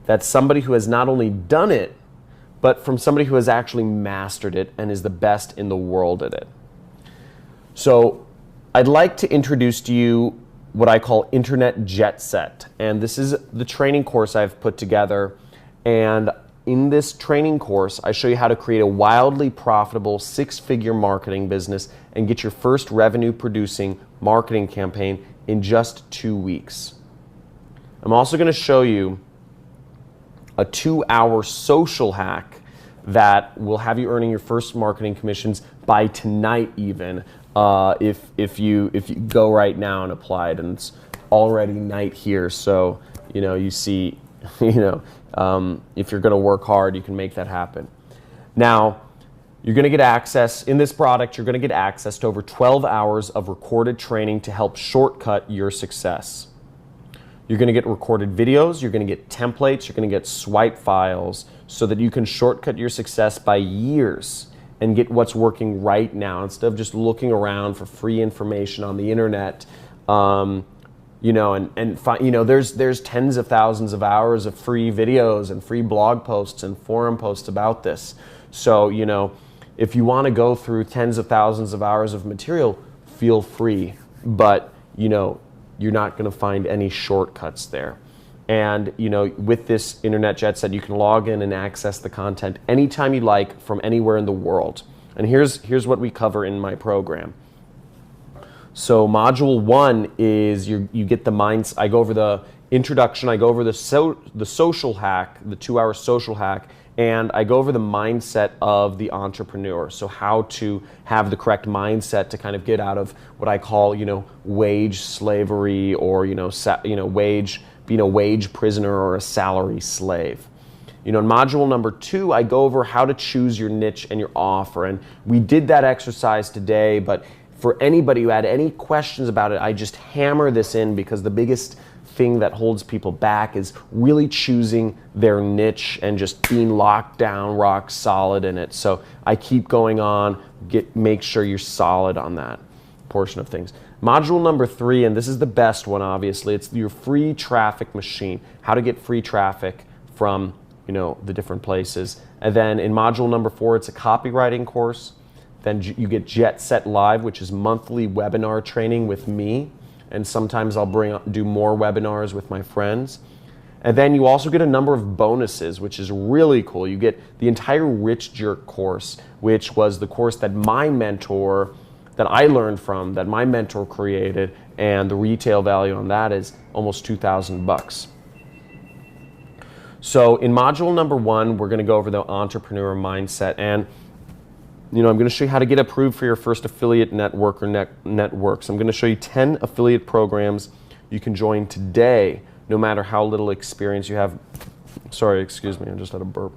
that somebody who has not only done it, but from somebody who has actually mastered it and is the best in the world at it. So I'd like to introduce to you what I call Internet Jet Set. And this is the training course I've put together. And in this training course, I show you how to create a wildly profitable 6-figure marketing business and get your first revenue producing marketing campaign in just 2 weeks. I'm also going to show you a 2-hour social hack that will have you earning your first marketing commissions by tonight even, if you go right now and apply it. And it's already night here, so you see, if you're going to work hard, you can make that happen. Now, you're going to get access in this product. You're going to get access to over 12 hours of recorded training to help shortcut your success. You're going to get recorded videos, you're going to get templates, you're going to get swipe files so that you can shortcut your success by years and get what's working right now instead of just looking around for free information on the internet. There's tens of thousands of hours of free videos and free blog posts and forum posts about this. So, if you want to go through tens of thousands of hours of material, feel free. But, you're not going to find any shortcuts there. And with this Internet Jet Set, you can log in and access the content anytime you like from anywhere in the world. And here's what we cover in my program. So module 1 is you get the minds. I go over the introduction. I go over the social hack, the 2-hour social hack, and I go over the mindset of the entrepreneur. So how to have the correct mindset to kind of get out of what I call, wage slavery or, being a wage prisoner or a salary slave. In module number 2, I go over how to choose your niche and your offer. And we did that exercise today, but for anybody who had any questions about it, I just hammer this in because the biggest thing that holds people back is really choosing their niche and just being locked down, rock solid in it. So I keep going on, make sure you're solid on that portion of things. Module number 3, and this is the best one, obviously, it's your free traffic machine, how to get free traffic from the different places. And then in module number 4, it's a copywriting course. Then you get Jet Set Live, which is monthly webinar training with me. And sometimes I'll do more webinars with my friends. And then you also get a number of bonuses, which is really cool. You get the entire Rich Jerk course, which was the course that my mentor, that I learned from, that my mentor created, and the retail value on that is almost $2,000. So in module number 1, we're going to go over the entrepreneur mindset. And I'm going to show you how to get approved for your first affiliate network or networks. I'm going to show you 10 affiliate programs you can join today, no matter how little experience you have. Sorry, excuse me, I just had a burp.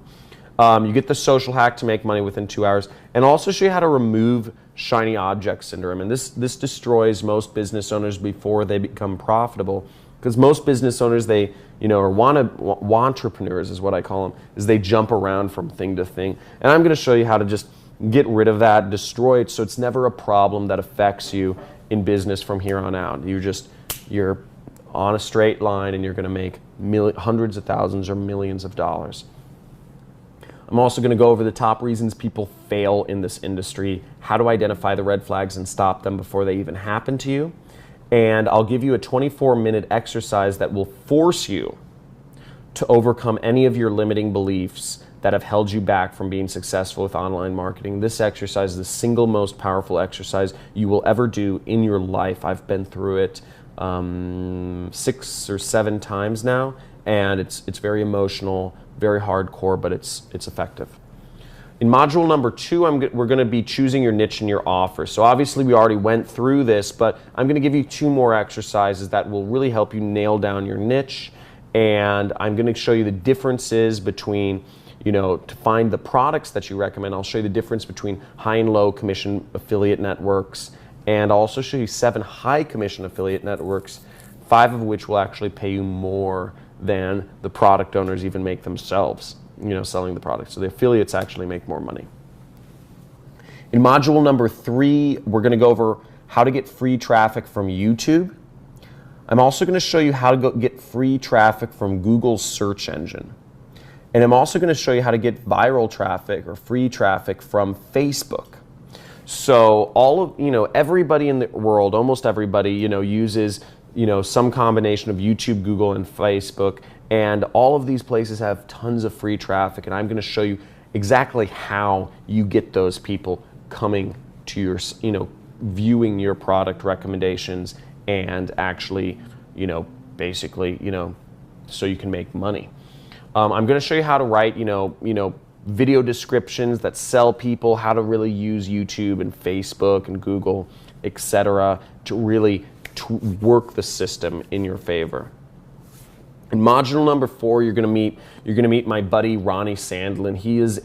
You get the social hack to make money within 2 hours, and also show you how to remove shiny object syndrome. And this destroys most business owners before they become profitable, because most business owners, they or wantrepreneurs is what I call them, is they jump around from thing to thing. And I'm going to show you how to just get rid of that, destroy it, so it's never a problem that affects you in business from here on out. You're on a straight line and you're going to make hundreds of thousands or millions of dollars. I'm also going to go over the top reasons people fail in this industry, how to identify the red flags and stop them before they even happen to you. And I'll give you a 24-minute exercise that will force you to overcome any of your limiting beliefs that have held you back from being successful with online marketing. This exercise is the single most powerful exercise you will ever do in your life. I've been through it 6 or 7 times now, and it's very emotional, very hardcore, but it's effective. In module number 2, we're going to be choosing your niche and your offer. So obviously we already went through this, but I'm going to give you 2 more exercises that will really help you nail down your niche. And I'm going to show you the differences between, to find the products that you recommend. I'll show you the difference between high and low commission affiliate networks. And I'll also show you 7 high commission affiliate networks, 5 of which will actually pay you more than the product owners even make themselves, selling the product. So the affiliates actually make more money. In module number 3, we're going to go over how to get free traffic from YouTube. I'm also going to show you how to get free traffic from Google's search engine. And I'm also going to show you how to get viral traffic or free traffic from Facebook. So everybody in the world, almost everybody, uses some combination of YouTube, Google, and Facebook, and all of these places have tons of free traffic, and I'm going to show you exactly how you get those people coming to your, viewing your product recommendations and actually, basically, so you can make money. I'm going to show you how to write, video descriptions that sell people, how to really use YouTube and Facebook and Google, etc., to really work the system in your favor. In module number 4, you're going to meet my buddy Ronnie Sandlin. He's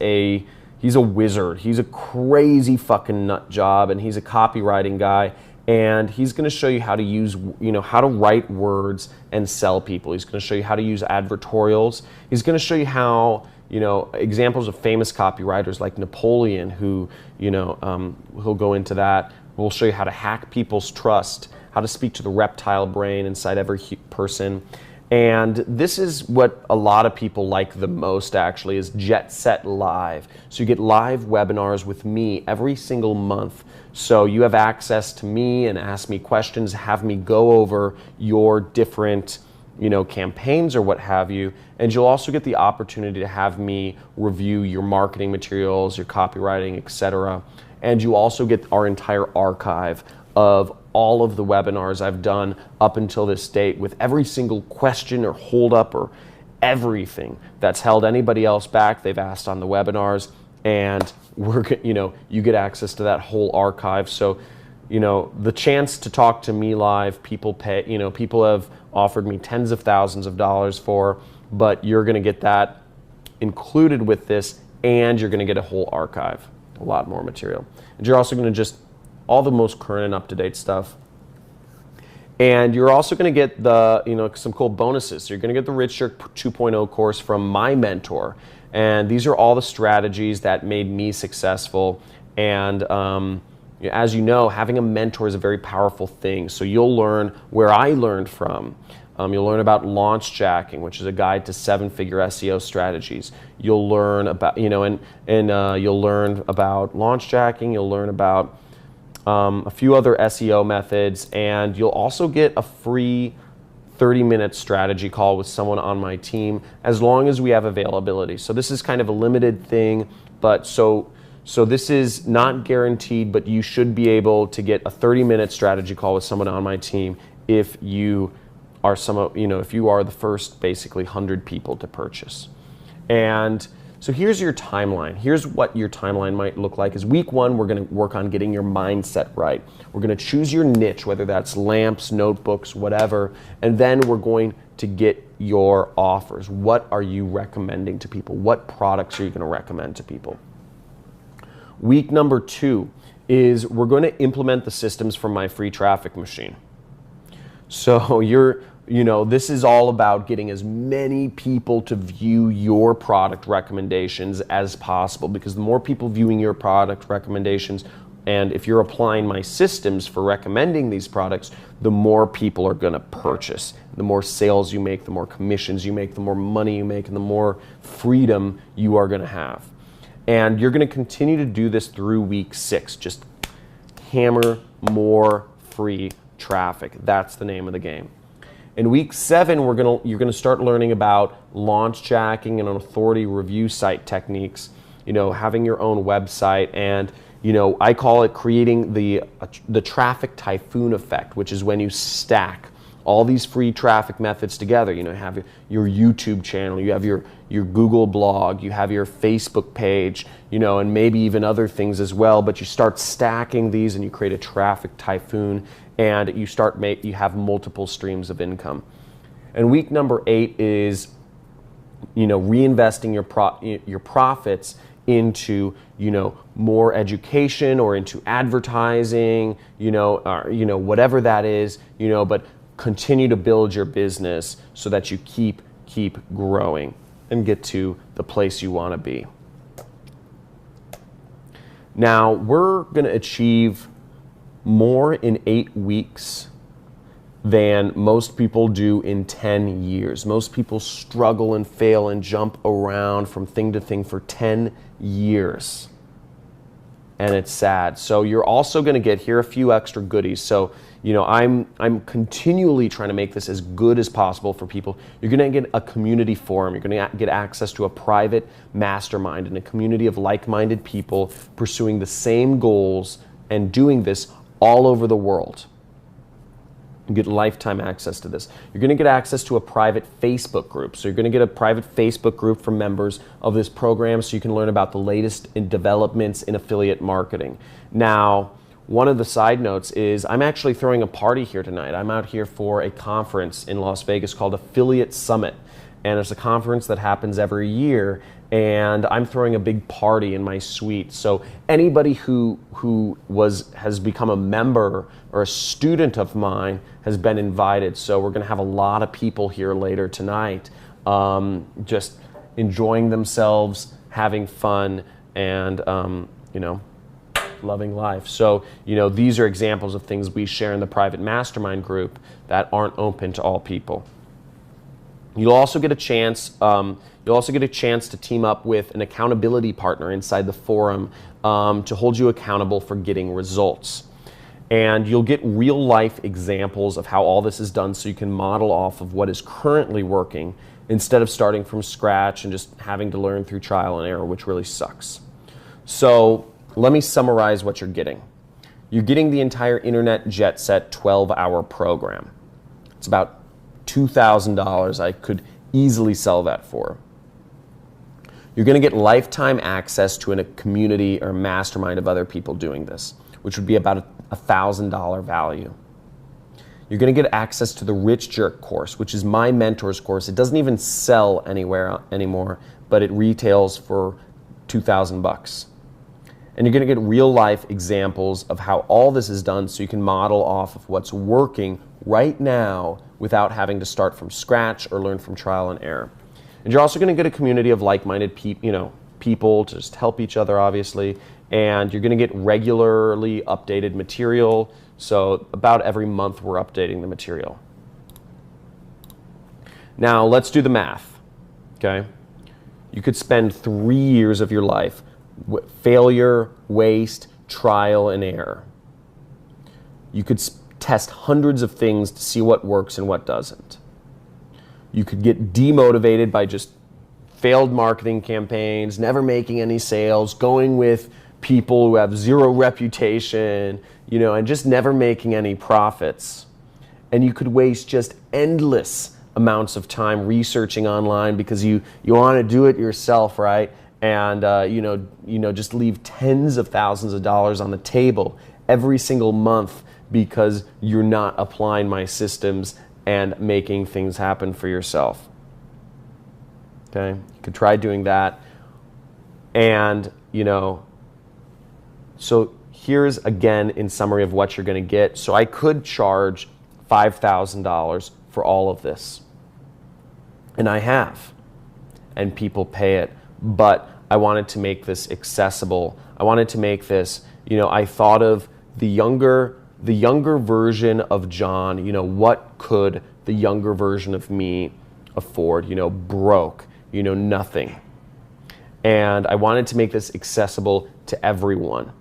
a wizard. He's a crazy fucking nut job, and he's a copywriting guy. And he's going to show you how to use, how to write words and sell people. He's going to show you how to use advertorials. He's going to show you how, examples of famous copywriters like Napoleon, who, he'll go into that. We'll show you how to hack people's trust, how to speak to the reptile brain inside every person. And this is what a lot of people like the most, actually, is Jet Set Live. So you get live webinars with me every single month. So you have access to me and ask me questions, have me go over your different, campaigns or what have you. And you'll also get the opportunity to have me review your marketing materials, your copywriting, etc. And you also get our entire archive of all of the webinars I've done up until this date, with every single question or holdup or everything that's held anybody else back they've asked on the webinars, and you get access to that whole archive. So, the chance to talk to me live, people have offered me tens of thousands of dollars for, but you're going to get that included with this, and you're going to get a whole archive, a lot more material. And you're also going to all the most current and up-to-date stuff. And you're also going to get the, some cool bonuses. So you're going to get the Rich Jerk 2.0 course from my mentor. And these are all the strategies that made me successful. And as you know, having a mentor is a very powerful thing. So you'll learn where I learned from. You'll learn about launch jacking, which is a guide to 7-figure SEO strategies. You'll learn about, you'll learn about launch jacking. You'll learn about a few other SEO methods, and you'll also get a free 30-minute strategy call with someone on my team, as long as we have availability. So this is kind of a limited thing, but so this is not guaranteed, but you should be able to get a 30-minute strategy call with someone on my team if you are if you are the first basically 100 people to purchase. And so here's your timeline. Here's what your timeline might look like. Is week 1, we're going to work on getting your mindset right. We're going to choose your niche, whether that's lamps, notebooks, whatever, and then we're going to get your offers. What are you recommending to people? What products are you going to recommend to people? Week number 2 is we're going to implement the systems from my free traffic machine. So this is all about getting as many people to view your product recommendations as possible, because the more people viewing your product recommendations And if you're applying my systems for recommending these products, the more people are going to purchase. The more sales you make, the more commissions you make, the more money you make, and the more freedom you are going to have. And you're going to continue to do this through week 6. Just hammer more free traffic. That's the name of the game. In week 7, you're going to start learning about launch jacking and authority review site techniques, having your own website, and I call it creating the traffic typhoon effect, which is when you stack all these free traffic methods together. You have your YouTube channel, you have your Google blog, you have your Facebook page, and maybe even other things as well. But you start stacking these and you create a traffic typhoon, and you have multiple streams of income. And week number 8 is reinvesting your profits into more education or into advertising, or whatever that is, but continue to build your business so that you keep growing and get to the place you want to be. Now, we're going to achieve more in 8 weeks than most people do in 10 years. Most people struggle and fail and jump around from thing to thing for 10 years. And it's sad. So you're also going to get here a few extra goodies. So, I'm continually trying to make this as good as possible for people. You're going to get a community forum. You're going to get access to a private mastermind and a community of like-minded people pursuing the same goals and doing this all over the world. You get lifetime access to this. You're going to get access to a private Facebook group. So you're going to get a private Facebook group for members of this program so you can learn about the latest in developments in affiliate marketing. Now, one of the side notes is I'm actually throwing a party here tonight. I'm out here for a conference in Las Vegas called Affiliate Summit. And it's a conference that happens every year, and I'm throwing a big party in my suite. So anybody who has become a member or a student of mine has been invited. So we're going to have a lot of people here later tonight, just enjoying themselves, having fun, and loving life. So these are examples of things we share in the private mastermind group that aren't open to all people. You'll also get a chance. To team up with an accountability partner inside the forum to hold you accountable for getting results. And you'll get real life examples of how all this is done, so you can model off of what is currently working instead of starting from scratch and just having to learn through trial and error, which really sucks. So let me summarize what you're getting. You're getting the entire Internet Jet Set 12-hour program. It's about $2,000. I could easily sell that for. You're going to get lifetime access to a community or mastermind of other people doing this, which would be about $1,000 value. You're going to get access to the Rich Jerk course, which is my mentor's course. It doesn't even sell anywhere anymore, but it retails for $2,000. And you're going to get real life examples of how all this is done, so you can model off of what's working right now without having to start from scratch or learn from trial and error. And you're also going to get a community of like-minded people to just help each other, obviously. And you're going to get regularly updated material. So about every month we're updating the material. Now let's do the math, okay? You could spend 3 years of your life failure, waste, trial, and error. You could test hundreds of things to see what works and what doesn't. You could get demotivated by just failed marketing campaigns, never making any sales, going with people who have zero reputation, and just never making any profits. And you could waste just endless amounts of time researching online because you want to do it yourself, right? And just leave tens of thousands of dollars on the table every single month because you're not applying my systems and making things happen for yourself. Okay, you could try doing that. And so here's again in summary of what you're going to get. So I could charge $5,000 for all of this, and I have, and people pay it. But I wanted to make this accessible. I wanted to make this, I thought of the younger version of John. What could the younger version of me afford? Broke, nothing. And I wanted to make this accessible to everyone.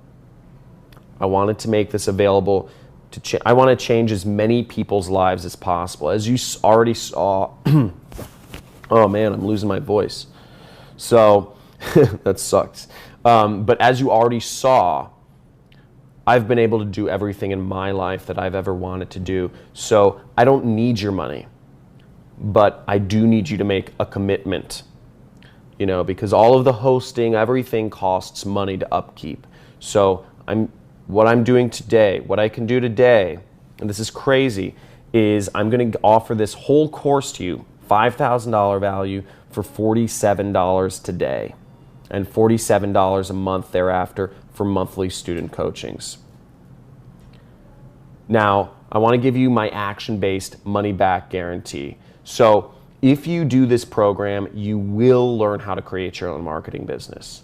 I wanted to make this available to I want to change as many people's lives as possible. As you already saw, oh man, I'm losing my voice. So that sucks. But as you already saw, I've been able to do everything in my life that I've ever wanted to do. So I don't need your money, but I do need you to make a commitment, because all of the hosting, everything costs money to upkeep. So what I'm doing today, what I can do today, and this is crazy, is I'm going to offer this whole course to you, $5,000 value for $47 today, and $47 a month thereafter for monthly student coachings. Now, I want to give you my action-based money-back guarantee. So if you do this program, you will learn how to create your own marketing business.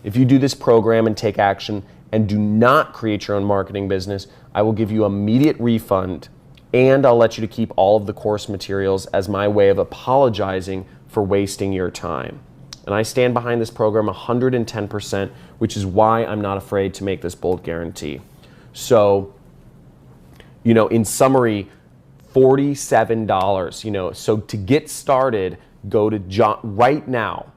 If you do this program and take action and do not create your own marketing business, I will give you immediate refund, and I'll let you to keep all of the course materials as my way of apologizing for wasting your time. And I stand behind this program 110%, which is why I'm not afraid to make this bold guarantee. So, in summary, $47, so to get started, go to right now,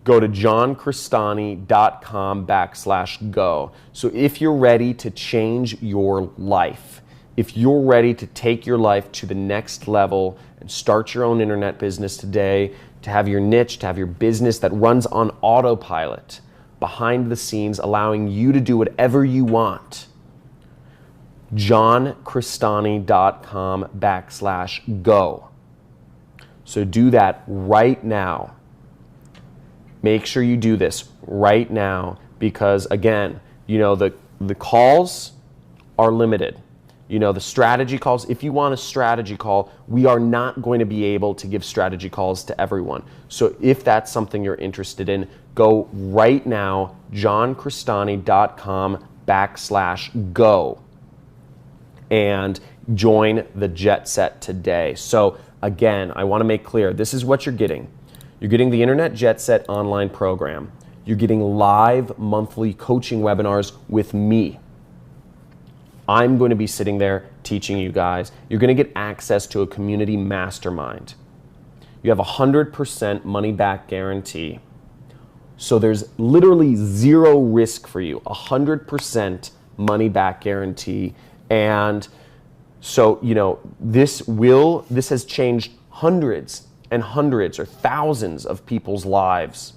go to johncrestani.com/go. So if you're ready to change your life, if you're ready to take your life to the next level and start your own internet business today, to have your niche, to have your business that runs on autopilot, behind the scenes, allowing you to do whatever you want, johncrestani.com/go. So do that right now. Make sure you do this right now because, again, the calls are limited. The strategy calls, if you want a strategy call, we are not going to be able to give strategy calls to everyone. So if that's something you're interested in, go right now, johncrestani.com/go. and join the jet set today. So again, I want to make clear, this is what you're getting. You're getting the Internet Jet Set online program. You're getting live monthly coaching webinars with me. I'm going to be sitting there teaching you guys. You're going to get access to a community mastermind. You have 100% money back guarantee. So there's literally zero risk for you, 100% money back guarantee. And so, this has changed hundreds and hundreds or thousands of people's lives.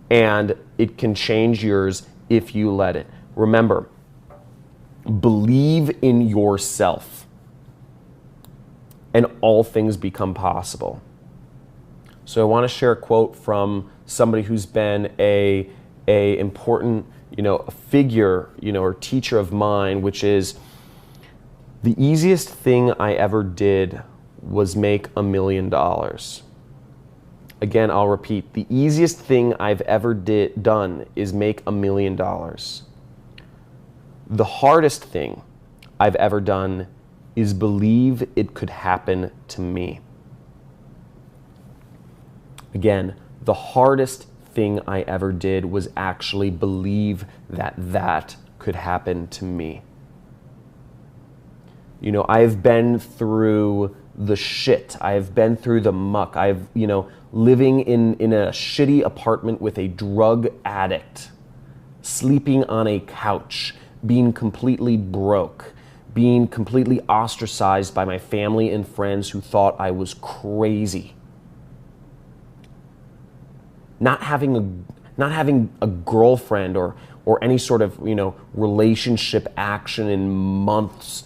And it can change yours if you let it. Remember, believe in yourself and all things become possible. So I want to share a quote from somebody who's been a important, figure, or teacher of mine, which is, the easiest thing I ever did was make $1 million. Again, I'll repeat, the easiest thing I've ever done is make $1 million. The hardest thing I've ever done is believe it could happen to me. Again, the hardest thing I ever did was actually believe that could happen to me. I've been through the shit. I've been through the muck. Living in a shitty apartment with a drug addict, sleeping on a couch, being completely broke, being completely ostracized by my family and friends who thought I was crazy. Not having a girlfriend or any sort of, relationship action in months,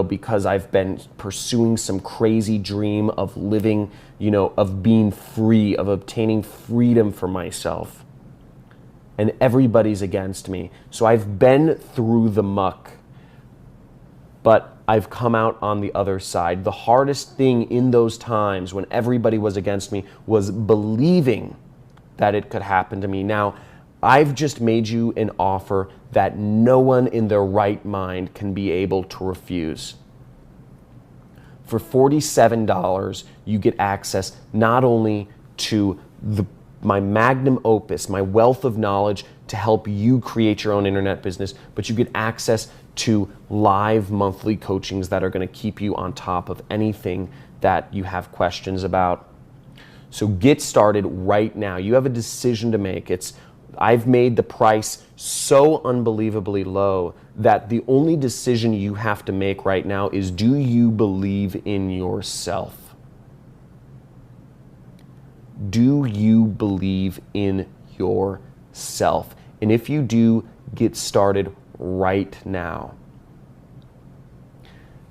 because I've been pursuing some crazy dream of living, of being free, of obtaining freedom for myself. And everybody's against me. So I've been through the muck, but I've come out on the other side. The hardest thing in those times when everybody was against me was believing that it could happen to me. Now, I've just made you an offer that no one in their right mind can be able to refuse. For $47, you get access not only to my magnum opus, my wealth of knowledge to help you create your own internet business, but you get access to live monthly coachings that are going to keep you on top of anything that you have questions about. So get started right now. You have a decision to make. I've made the price so unbelievably low that the only decision you have to make right now is, do you believe in yourself? Do you believe in yourself? And if you do, get started right now.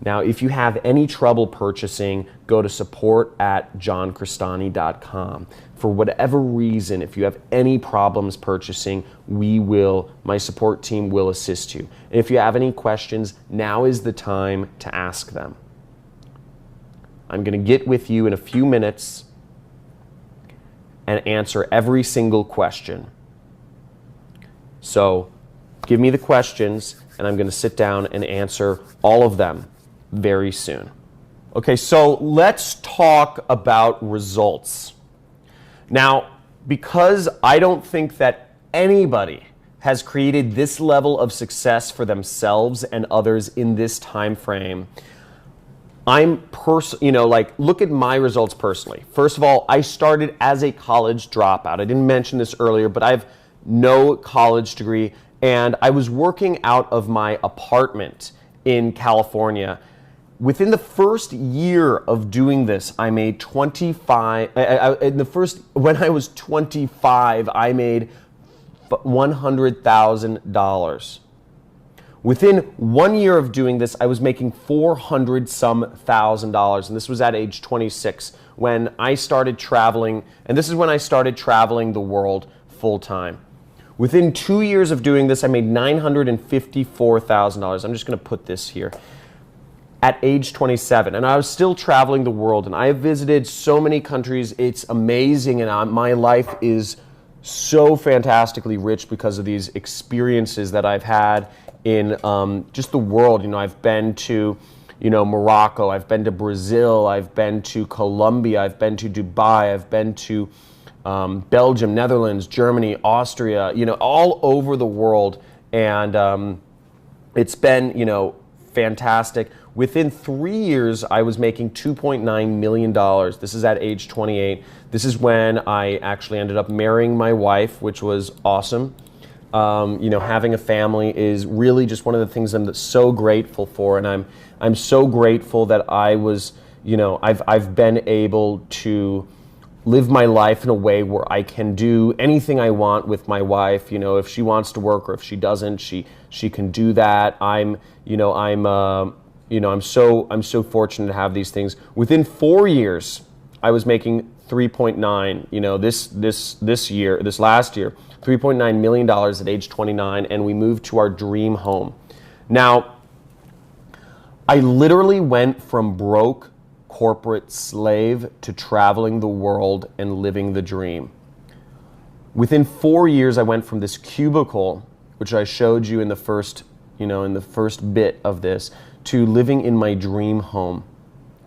Now, if you have any trouble purchasing, go to support@johncrestani.com. For whatever reason, if you have any problems purchasing, my support team will assist you. And if you have any questions, now is the time to ask them. I'm going to get with you in a few minutes and answer every single question. So give me the questions, and I'm going to sit down and answer all of them very soon. Okay, so let's talk about results. Now, because I don't think that anybody has created this level of success for themselves and others in this time frame, look at my results personally. First of all, I started as a college dropout. I didn't mention this earlier, but I have no college degree, and I was working out of my apartment in California. Within the first year of doing this, I made when I was 25, I made $100,000. Within 1 year of doing this, I was making $400,000, and this was at age 26 when I started traveling, and this is when I started traveling the world full time. Within 2 years of doing this, I made $954,000. I'm just going to put this here. At age 27, and I was still traveling the world, and I have visited so many countries. It's amazing, and my life is so fantastically rich because of these experiences that I've had in just the world. I've been to Morocco, I've been to Brazil, I've been to Colombia, I've been to Dubai, I've been to Belgium, Netherlands, Germany, Austria, all over the world, and it's been fantastic. Within 3 years, I was making $2.9 million. This is at age 28. This is when I actually ended up marrying my wife, which was awesome. Having a family is really just one of the things I'm so grateful for, and I'm so grateful that I was, I've been able to live my life in a way where I can do anything I want with my wife. If she wants to work or if she doesn't, she can do that. I'm so fortunate to have these things. Within 4 years, I was making 3.9. This last year, $3.9 million at age 29, and we moved to our dream home. Now, I literally went from broke corporate slave to traveling the world and living the dream. Within 4 years, I went from this cubicle, which I showed you in the first bit of this, to living in my dream home.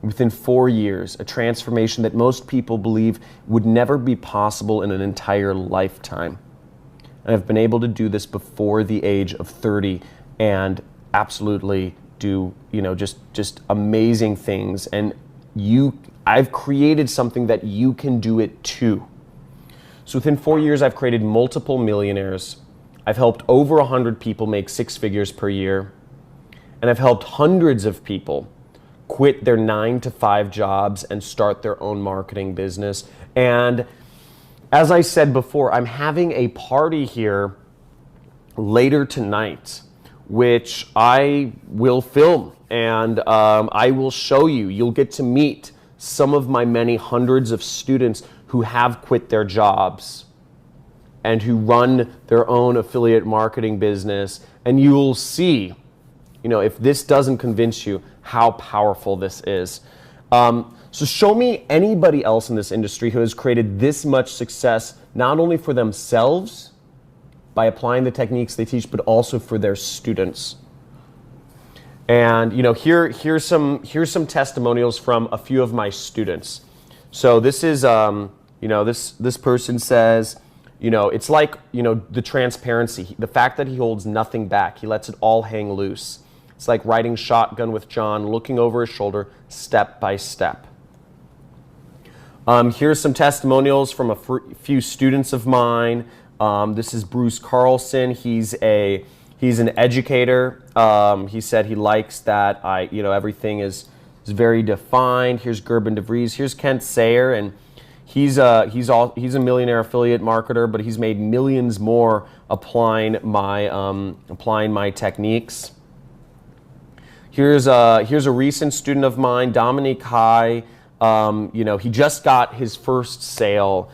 Within 4 years, a transformation that most people believe would never be possible in an entire lifetime. And I've been able to do this before the age of 30 and absolutely do, just amazing things. And I've created something that you can do it too. So within 4 years, I've created multiple millionaires. I've helped over 100 people make 6 figures per year. And I've helped hundreds of people quit their 9-to-5 jobs and start their own marketing business. And as I said before, I'm having a party here later tonight, which I will film, and I will show you. You'll get to meet some of my many hundreds of students who have quit their jobs and who run their own affiliate marketing business, and you will see, if this doesn't convince you, how powerful this is. So show me anybody else in this industry who has created this much success, not only for themselves, by applying the techniques they teach, but also for their students. And here's some testimonials from a few of my students. So this is this person says, it's like the transparency, the fact that he holds nothing back, he lets it all hang loose. It's like riding shotgun with John, looking over his shoulder, step by step. Here's some testimonials from a few students of mine. This is Bruce Carlson. He's an educator. He said he likes that everything is very defined. Here's Gerben DeVries. Here's Kent Sayer, and he's a millionaire affiliate marketer, but he's made millions more applying my techniques. Here's a recent student of mine, Dominique High. He just got his first sale.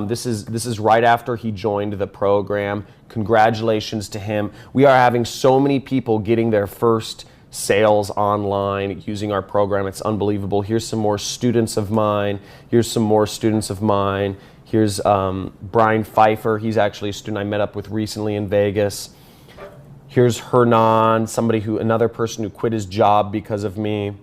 This is right after he joined the program. Congratulations to him. We are having so many people getting their first sales online using our program. It's unbelievable. Here's some more students of mine. Here's Brian Pfeiffer. He's actually a student I met up with recently in Vegas. Here's Hernan, another person who quit his job because of me,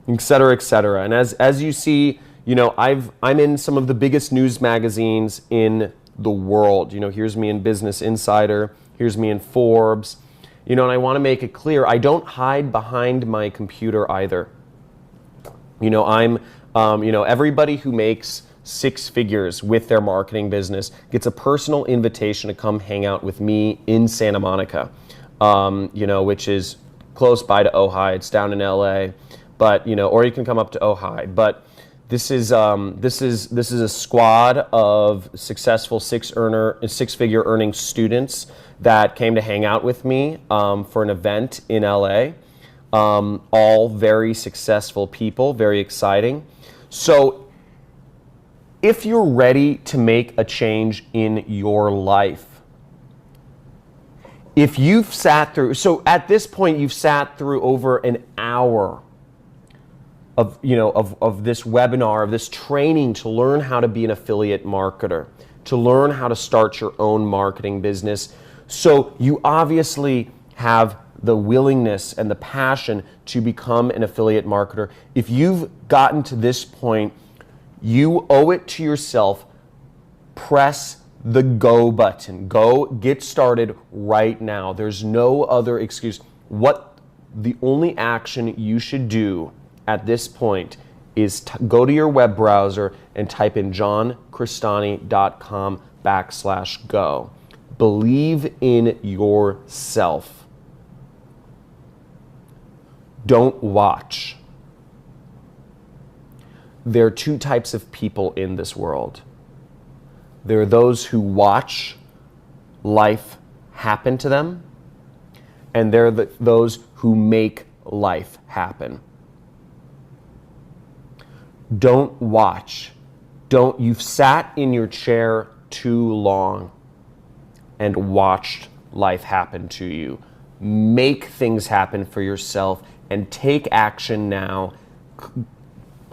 et cetera, et cetera. And as you see, I'm in some of the biggest news magazines in the world. Here's me in Business Insider. Here's me in Forbes. And I want to make it clear, I don't hide behind my computer either. Everybody who makes six figures with their marketing business gets a personal invitation to come hang out with me in Santa Monica, which is close by to Ojai. It's down in LA, but or you can come up to Ojai. But this is a squad of successful six-figure earning students that came to hang out with me for an event in LA. All very successful people, very exciting. So if you're ready to make a change in your life, if you've sat through, so at this point you've sat through over an hour of this webinar, of this training to learn how to be an affiliate marketer, to learn how to start your own marketing business. So you obviously have the willingness and the passion to become an affiliate marketer. If you've gotten to this point, you owe it to yourself. Press the go button. Go get started right now. There's no other excuse. The only action you should do at this point is go to your web browser and type in johncrestani.com/go. Believe in yourself. Don't watch. There are two types of people in this world. There are those who watch life happen to them, and there are those who make life happen. Don't watch. You've sat in your chair too long and watched life happen to you. Make things happen for yourself and take action now.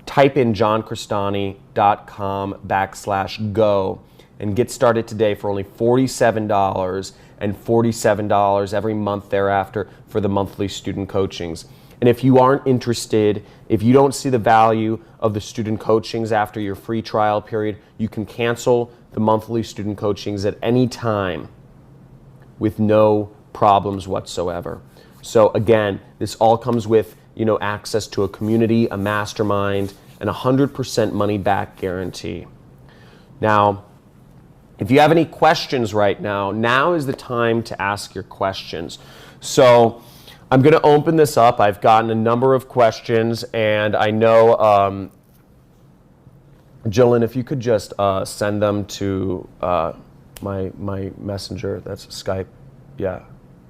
Type in johncrestani.com/go and get started today for only $47 and $47 every month thereafter for the monthly student coachings. And if you aren't interested, if you don't see the value of the student coachings after your free trial period, you can cancel the monthly student coachings at any time with no problems whatsoever. So again, this all comes with access to a community, a mastermind, and 100% money back guarantee. Now, if you have any questions right now is the time to ask your questions. So I'm going to open this up. I've gotten a number of questions, and I know, Jillian, if you could just send them to my messenger. That's Skype. Yeah.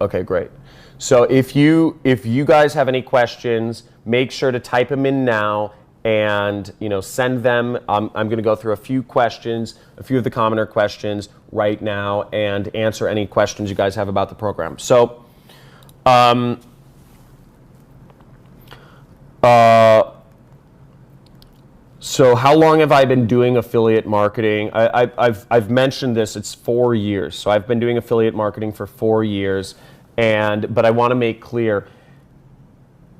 Okay, great. So if you guys have any questions, make sure to type them in now and send them. I'm going to go through a few of the commoner questions right now and answer any questions you guys have about the program. So So how long have I been doing affiliate marketing? I've mentioned this, it's 4 years. So I've been doing affiliate marketing for 4 years, but I want to make clear,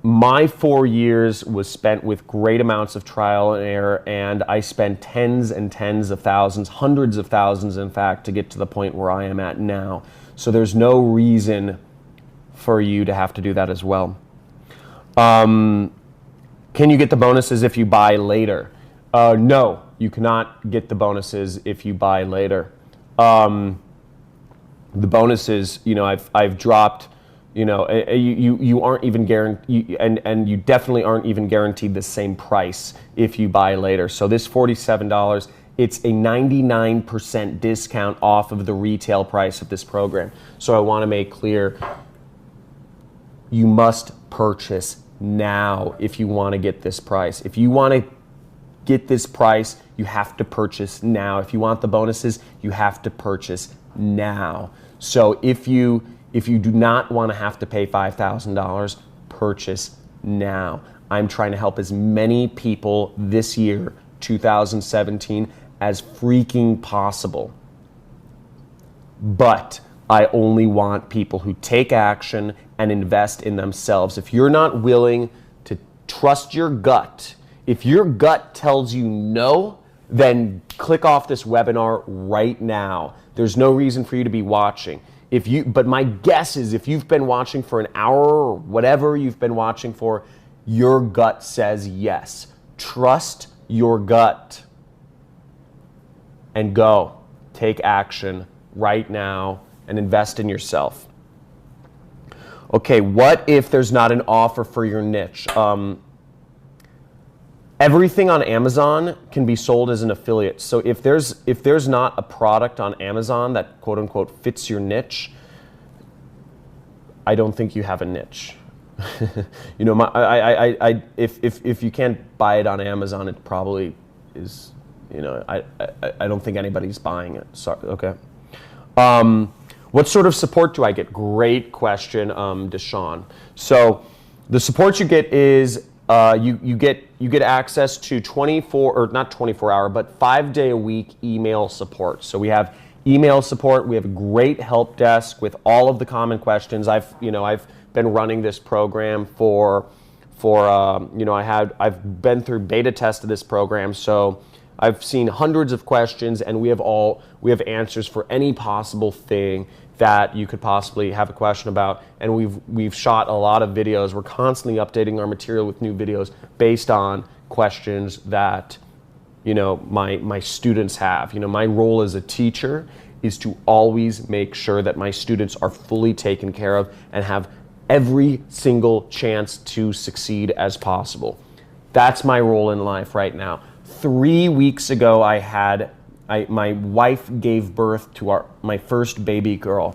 my 4 years was spent with great amounts of trial and error, and I spent tens and tens of thousands, hundreds of thousands in fact, to get to the point where I am at now. So there's no reason for you to have to do that as well. Can you get the bonuses if you buy later? No, you cannot get the bonuses if you buy later. The bonuses, I've dropped, you aren't even guaranteed, and you definitely aren't even guaranteed the same price if you buy later. So this $47, it's a 99% discount off of the retail price of this program. So I want to make clear, you must purchase now if you want to get this price. If you want to get this price, you have to purchase now. If you want the bonuses, you have to purchase now. So if you do not want to have to pay $5,000, purchase now. I'm trying to help as many people this year, 2017, as freaking possible. But I only want people who take action and invest in themselves. If you're not willing to trust your gut, if your gut tells you no, then click off this webinar right now. There's no reason for you to be watching. But my guess is if you've been watching for an hour or whatever you've been watching for, your gut says yes. Trust your gut and go. Take action right now and invest in yourself. Okay, what if there's not an offer for your niche? Everything on Amazon can be sold as an affiliate. So if there's not a product on Amazon that quote unquote fits your niche, I don't think you have a niche. If you can't buy it on Amazon, it probably is. I don't think anybody's buying it. Sorry. Okay. What sort of support do I get? Great question, Deshaun. So the support you get is you get access to 24-hour, but 5-day-a-week email support. So we have email support. We have a great help desk with all of the common questions. I've been running this program I've been through beta test of this program, so I've seen hundreds of questions, and we have answers for any possible thing that you could possibly have a question about, and we've shot a lot of videos. We're constantly updating our material with new videos based on questions that my students have. My role as a teacher is to always make sure that my students are fully taken care of and have every single chance to succeed as possible. That's my role in life right now. 3 weeks ago, my wife gave birth to my first baby girl.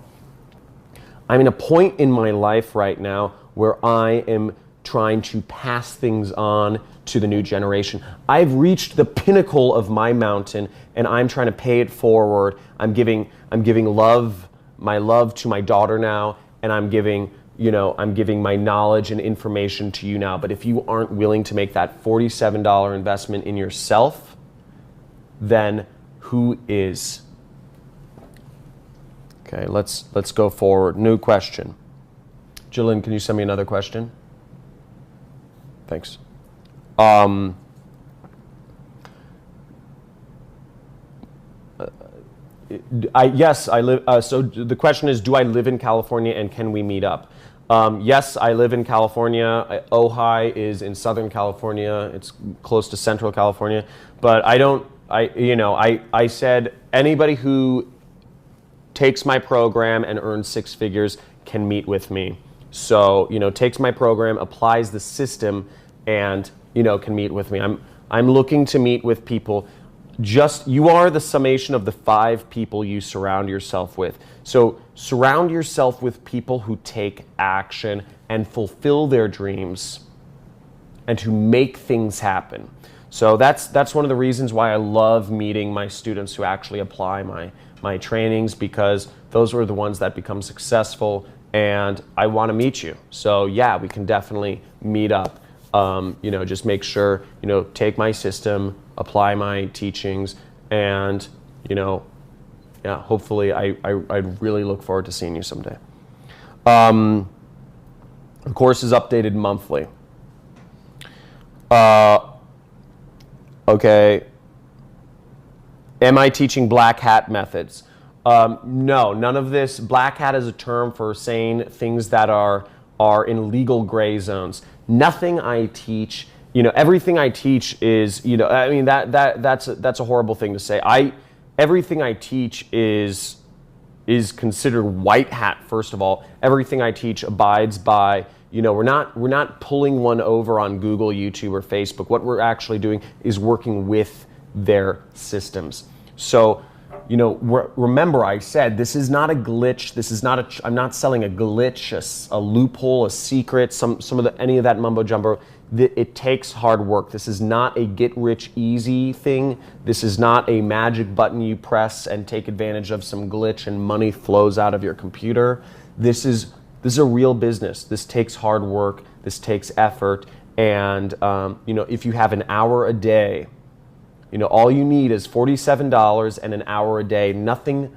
I'm in a point in my life right now where I am trying to pass things on to the new generation. I've reached the pinnacle of my mountain, and I'm trying to pay it forward. I'm giving my love to my daughter now, and I'm giving my knowledge and information to you now. But if you aren't willing to make that $47 investment in yourself, then who is? Okay, let's go forward. New question. Jillian, can you send me another question? Thanks. Yes, I live. So the question is, do I live in California, and can we meet up? Yes, I live in California. Ojai is in Southern California. It's close to Central California. But I said anybody who takes my program and earns 6 figures can meet with me. So, takes my program, applies the system, and, can meet with me. I'm looking to meet with people. You are the summation of the 5 people you surround yourself with. So surround yourself with people who take action and fulfill their dreams and who make things happen. So that's one of the reasons why I love meeting my students who actually apply my trainings, because those are the ones that become successful, and I want to meet you. So yeah, we can definitely meet up. Just make sure, take my system, apply my teachings, and, hopefully I'd really look forward to seeing you someday. The course is updated monthly. Okay. Am I teaching black hat methods? No, none of this. Black hat is a term for saying things that are in legal gray zones. Nothing I teach, everything I teach is, that's a horrible thing to say. Everything I teach is considered white hat. First of all, everything I teach abides by, we're not pulling one over on Google, YouTube, or Facebook. What we're actually doing is working with their systems. So, remember I said this is not a glitch. This is not I'm not selling a glitch, a loophole, a secret, any of that mumbo jumbo. It takes hard work. This is not a get rich easy thing. This is not a magic button you press and take advantage of some glitch and money flows out of your computer. This is a real business. This takes hard work. This takes effort. And if you have an hour a day, all you need is $47 and an hour a day. Nothing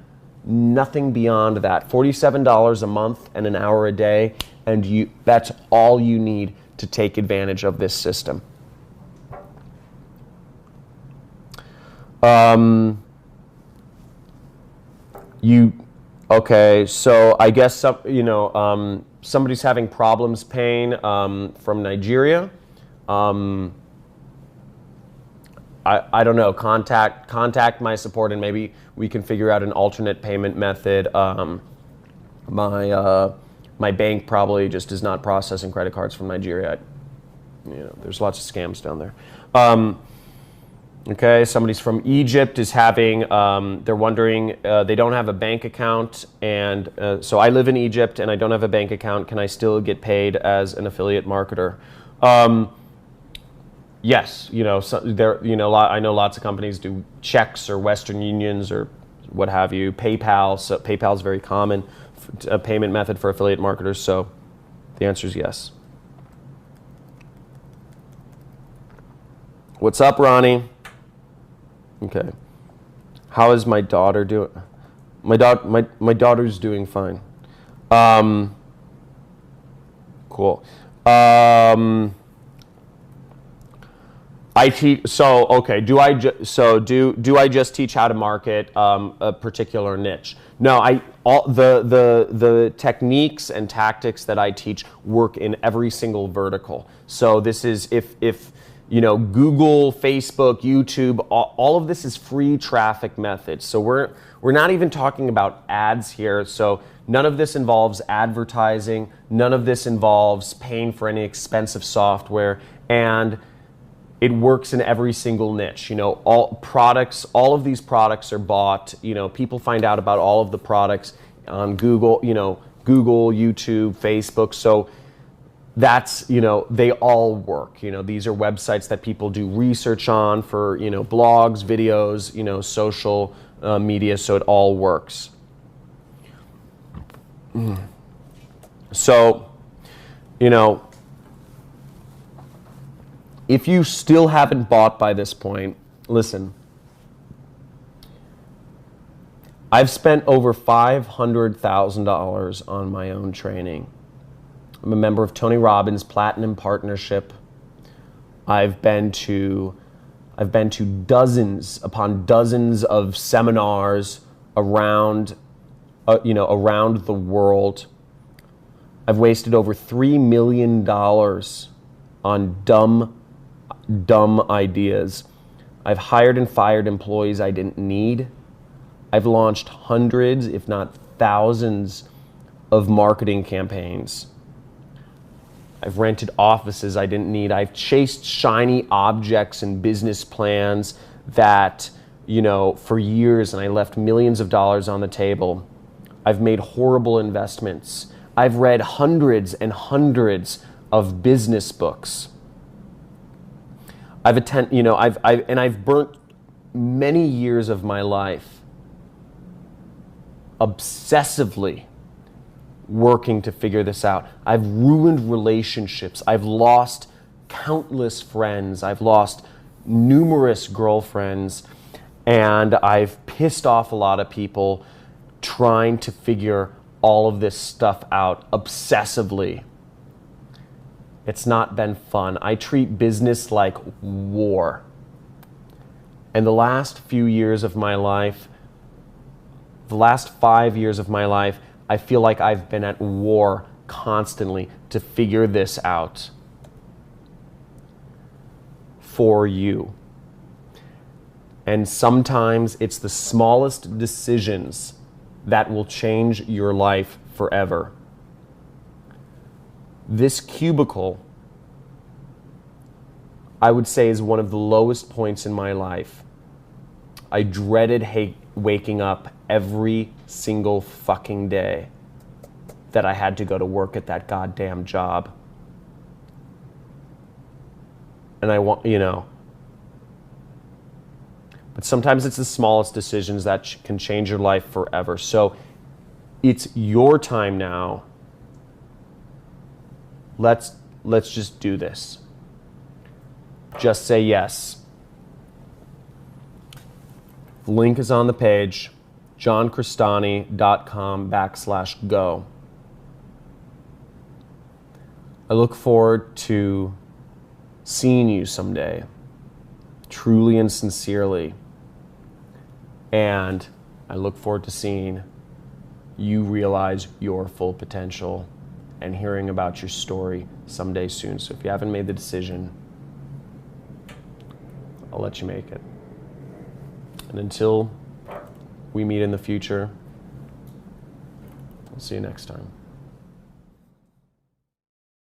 beyond that. $47 a month and an hour a day, and that's all you need to take advantage of this system. Okay, so I guess somebody's having problems paying from Nigeria. I don't know. Contact my support, and maybe we can figure out an alternate payment method. My bank probably just is not processing credit cards from Nigeria. There's lots of scams down there. Okay, somebody's from Egypt is having, they're wondering, they don't have a bank account, and so I live in Egypt and I don't have a bank account. Can I still get paid as an affiliate marketer? Yes, I know lots of companies do checks or Western Unions or what have you. PayPal, so PayPal is very common a payment method for affiliate marketers. So the answer is yes. What's up, Ronnie? Okay. How is my daughter doing? My daughter's doing fine. Cool. I teach. So okay. Do I just teach how to market a particular niche? No. The techniques and tactics that I teach work in every single vertical. So this is if Google, Facebook, YouTube, all of this is free traffic methods. So we're not even talking about ads here. So none of this involves advertising. None of this involves paying for any expensive software, and it works in every single niche. All of these products are bought. People find out about all of the products on Google, Google, YouTube, Facebook. So that's, they all work. These are websites that people do research on for, blogs, videos, social media. So it all works. So, if you still haven't bought by this point, listen. I've spent over $500,000 on my own training. I'm a member of Tony Robbins' Platinum Partnership. I've been to dozens upon dozens of seminars around the world. I've wasted over $3 million on dumb ideas. I've hired and fired employees I didn't need. I've launched hundreds, if not thousands, of marketing campaigns. I've rented offices I didn't need. I've chased shiny objects and business plans that, for years, and I left millions of dollars on the table. I've made horrible investments. I've read hundreds and hundreds of business books. I've burnt many years of my life obsessively working to figure this out. I've ruined relationships. I've lost countless friends. I've lost numerous girlfriends, and I've pissed off a lot of people trying to figure all of this stuff out obsessively. It's not been fun. I treat business like war. And the last few years of my life, the last 5 years of my life, I feel like I've been at war constantly to figure this out for you. And sometimes it's the smallest decisions that will change your life forever. This cubicle, I would say, is one of the lowest points in my life. I dreaded waking up every single fucking day that I had to go to work at that goddamn job. And I want, but sometimes it's the smallest decisions that can change your life forever. So it's your time now. Let's just do this. Just say yes. The link is on the page, johncrestani.com/go. I look forward to seeing you someday, truly and sincerely. And I look forward to seeing you realize your full potential and hearing about your story someday soon. So if you haven't made the decision, I'll let you make it. And until we meet in the future, I'll see you next time.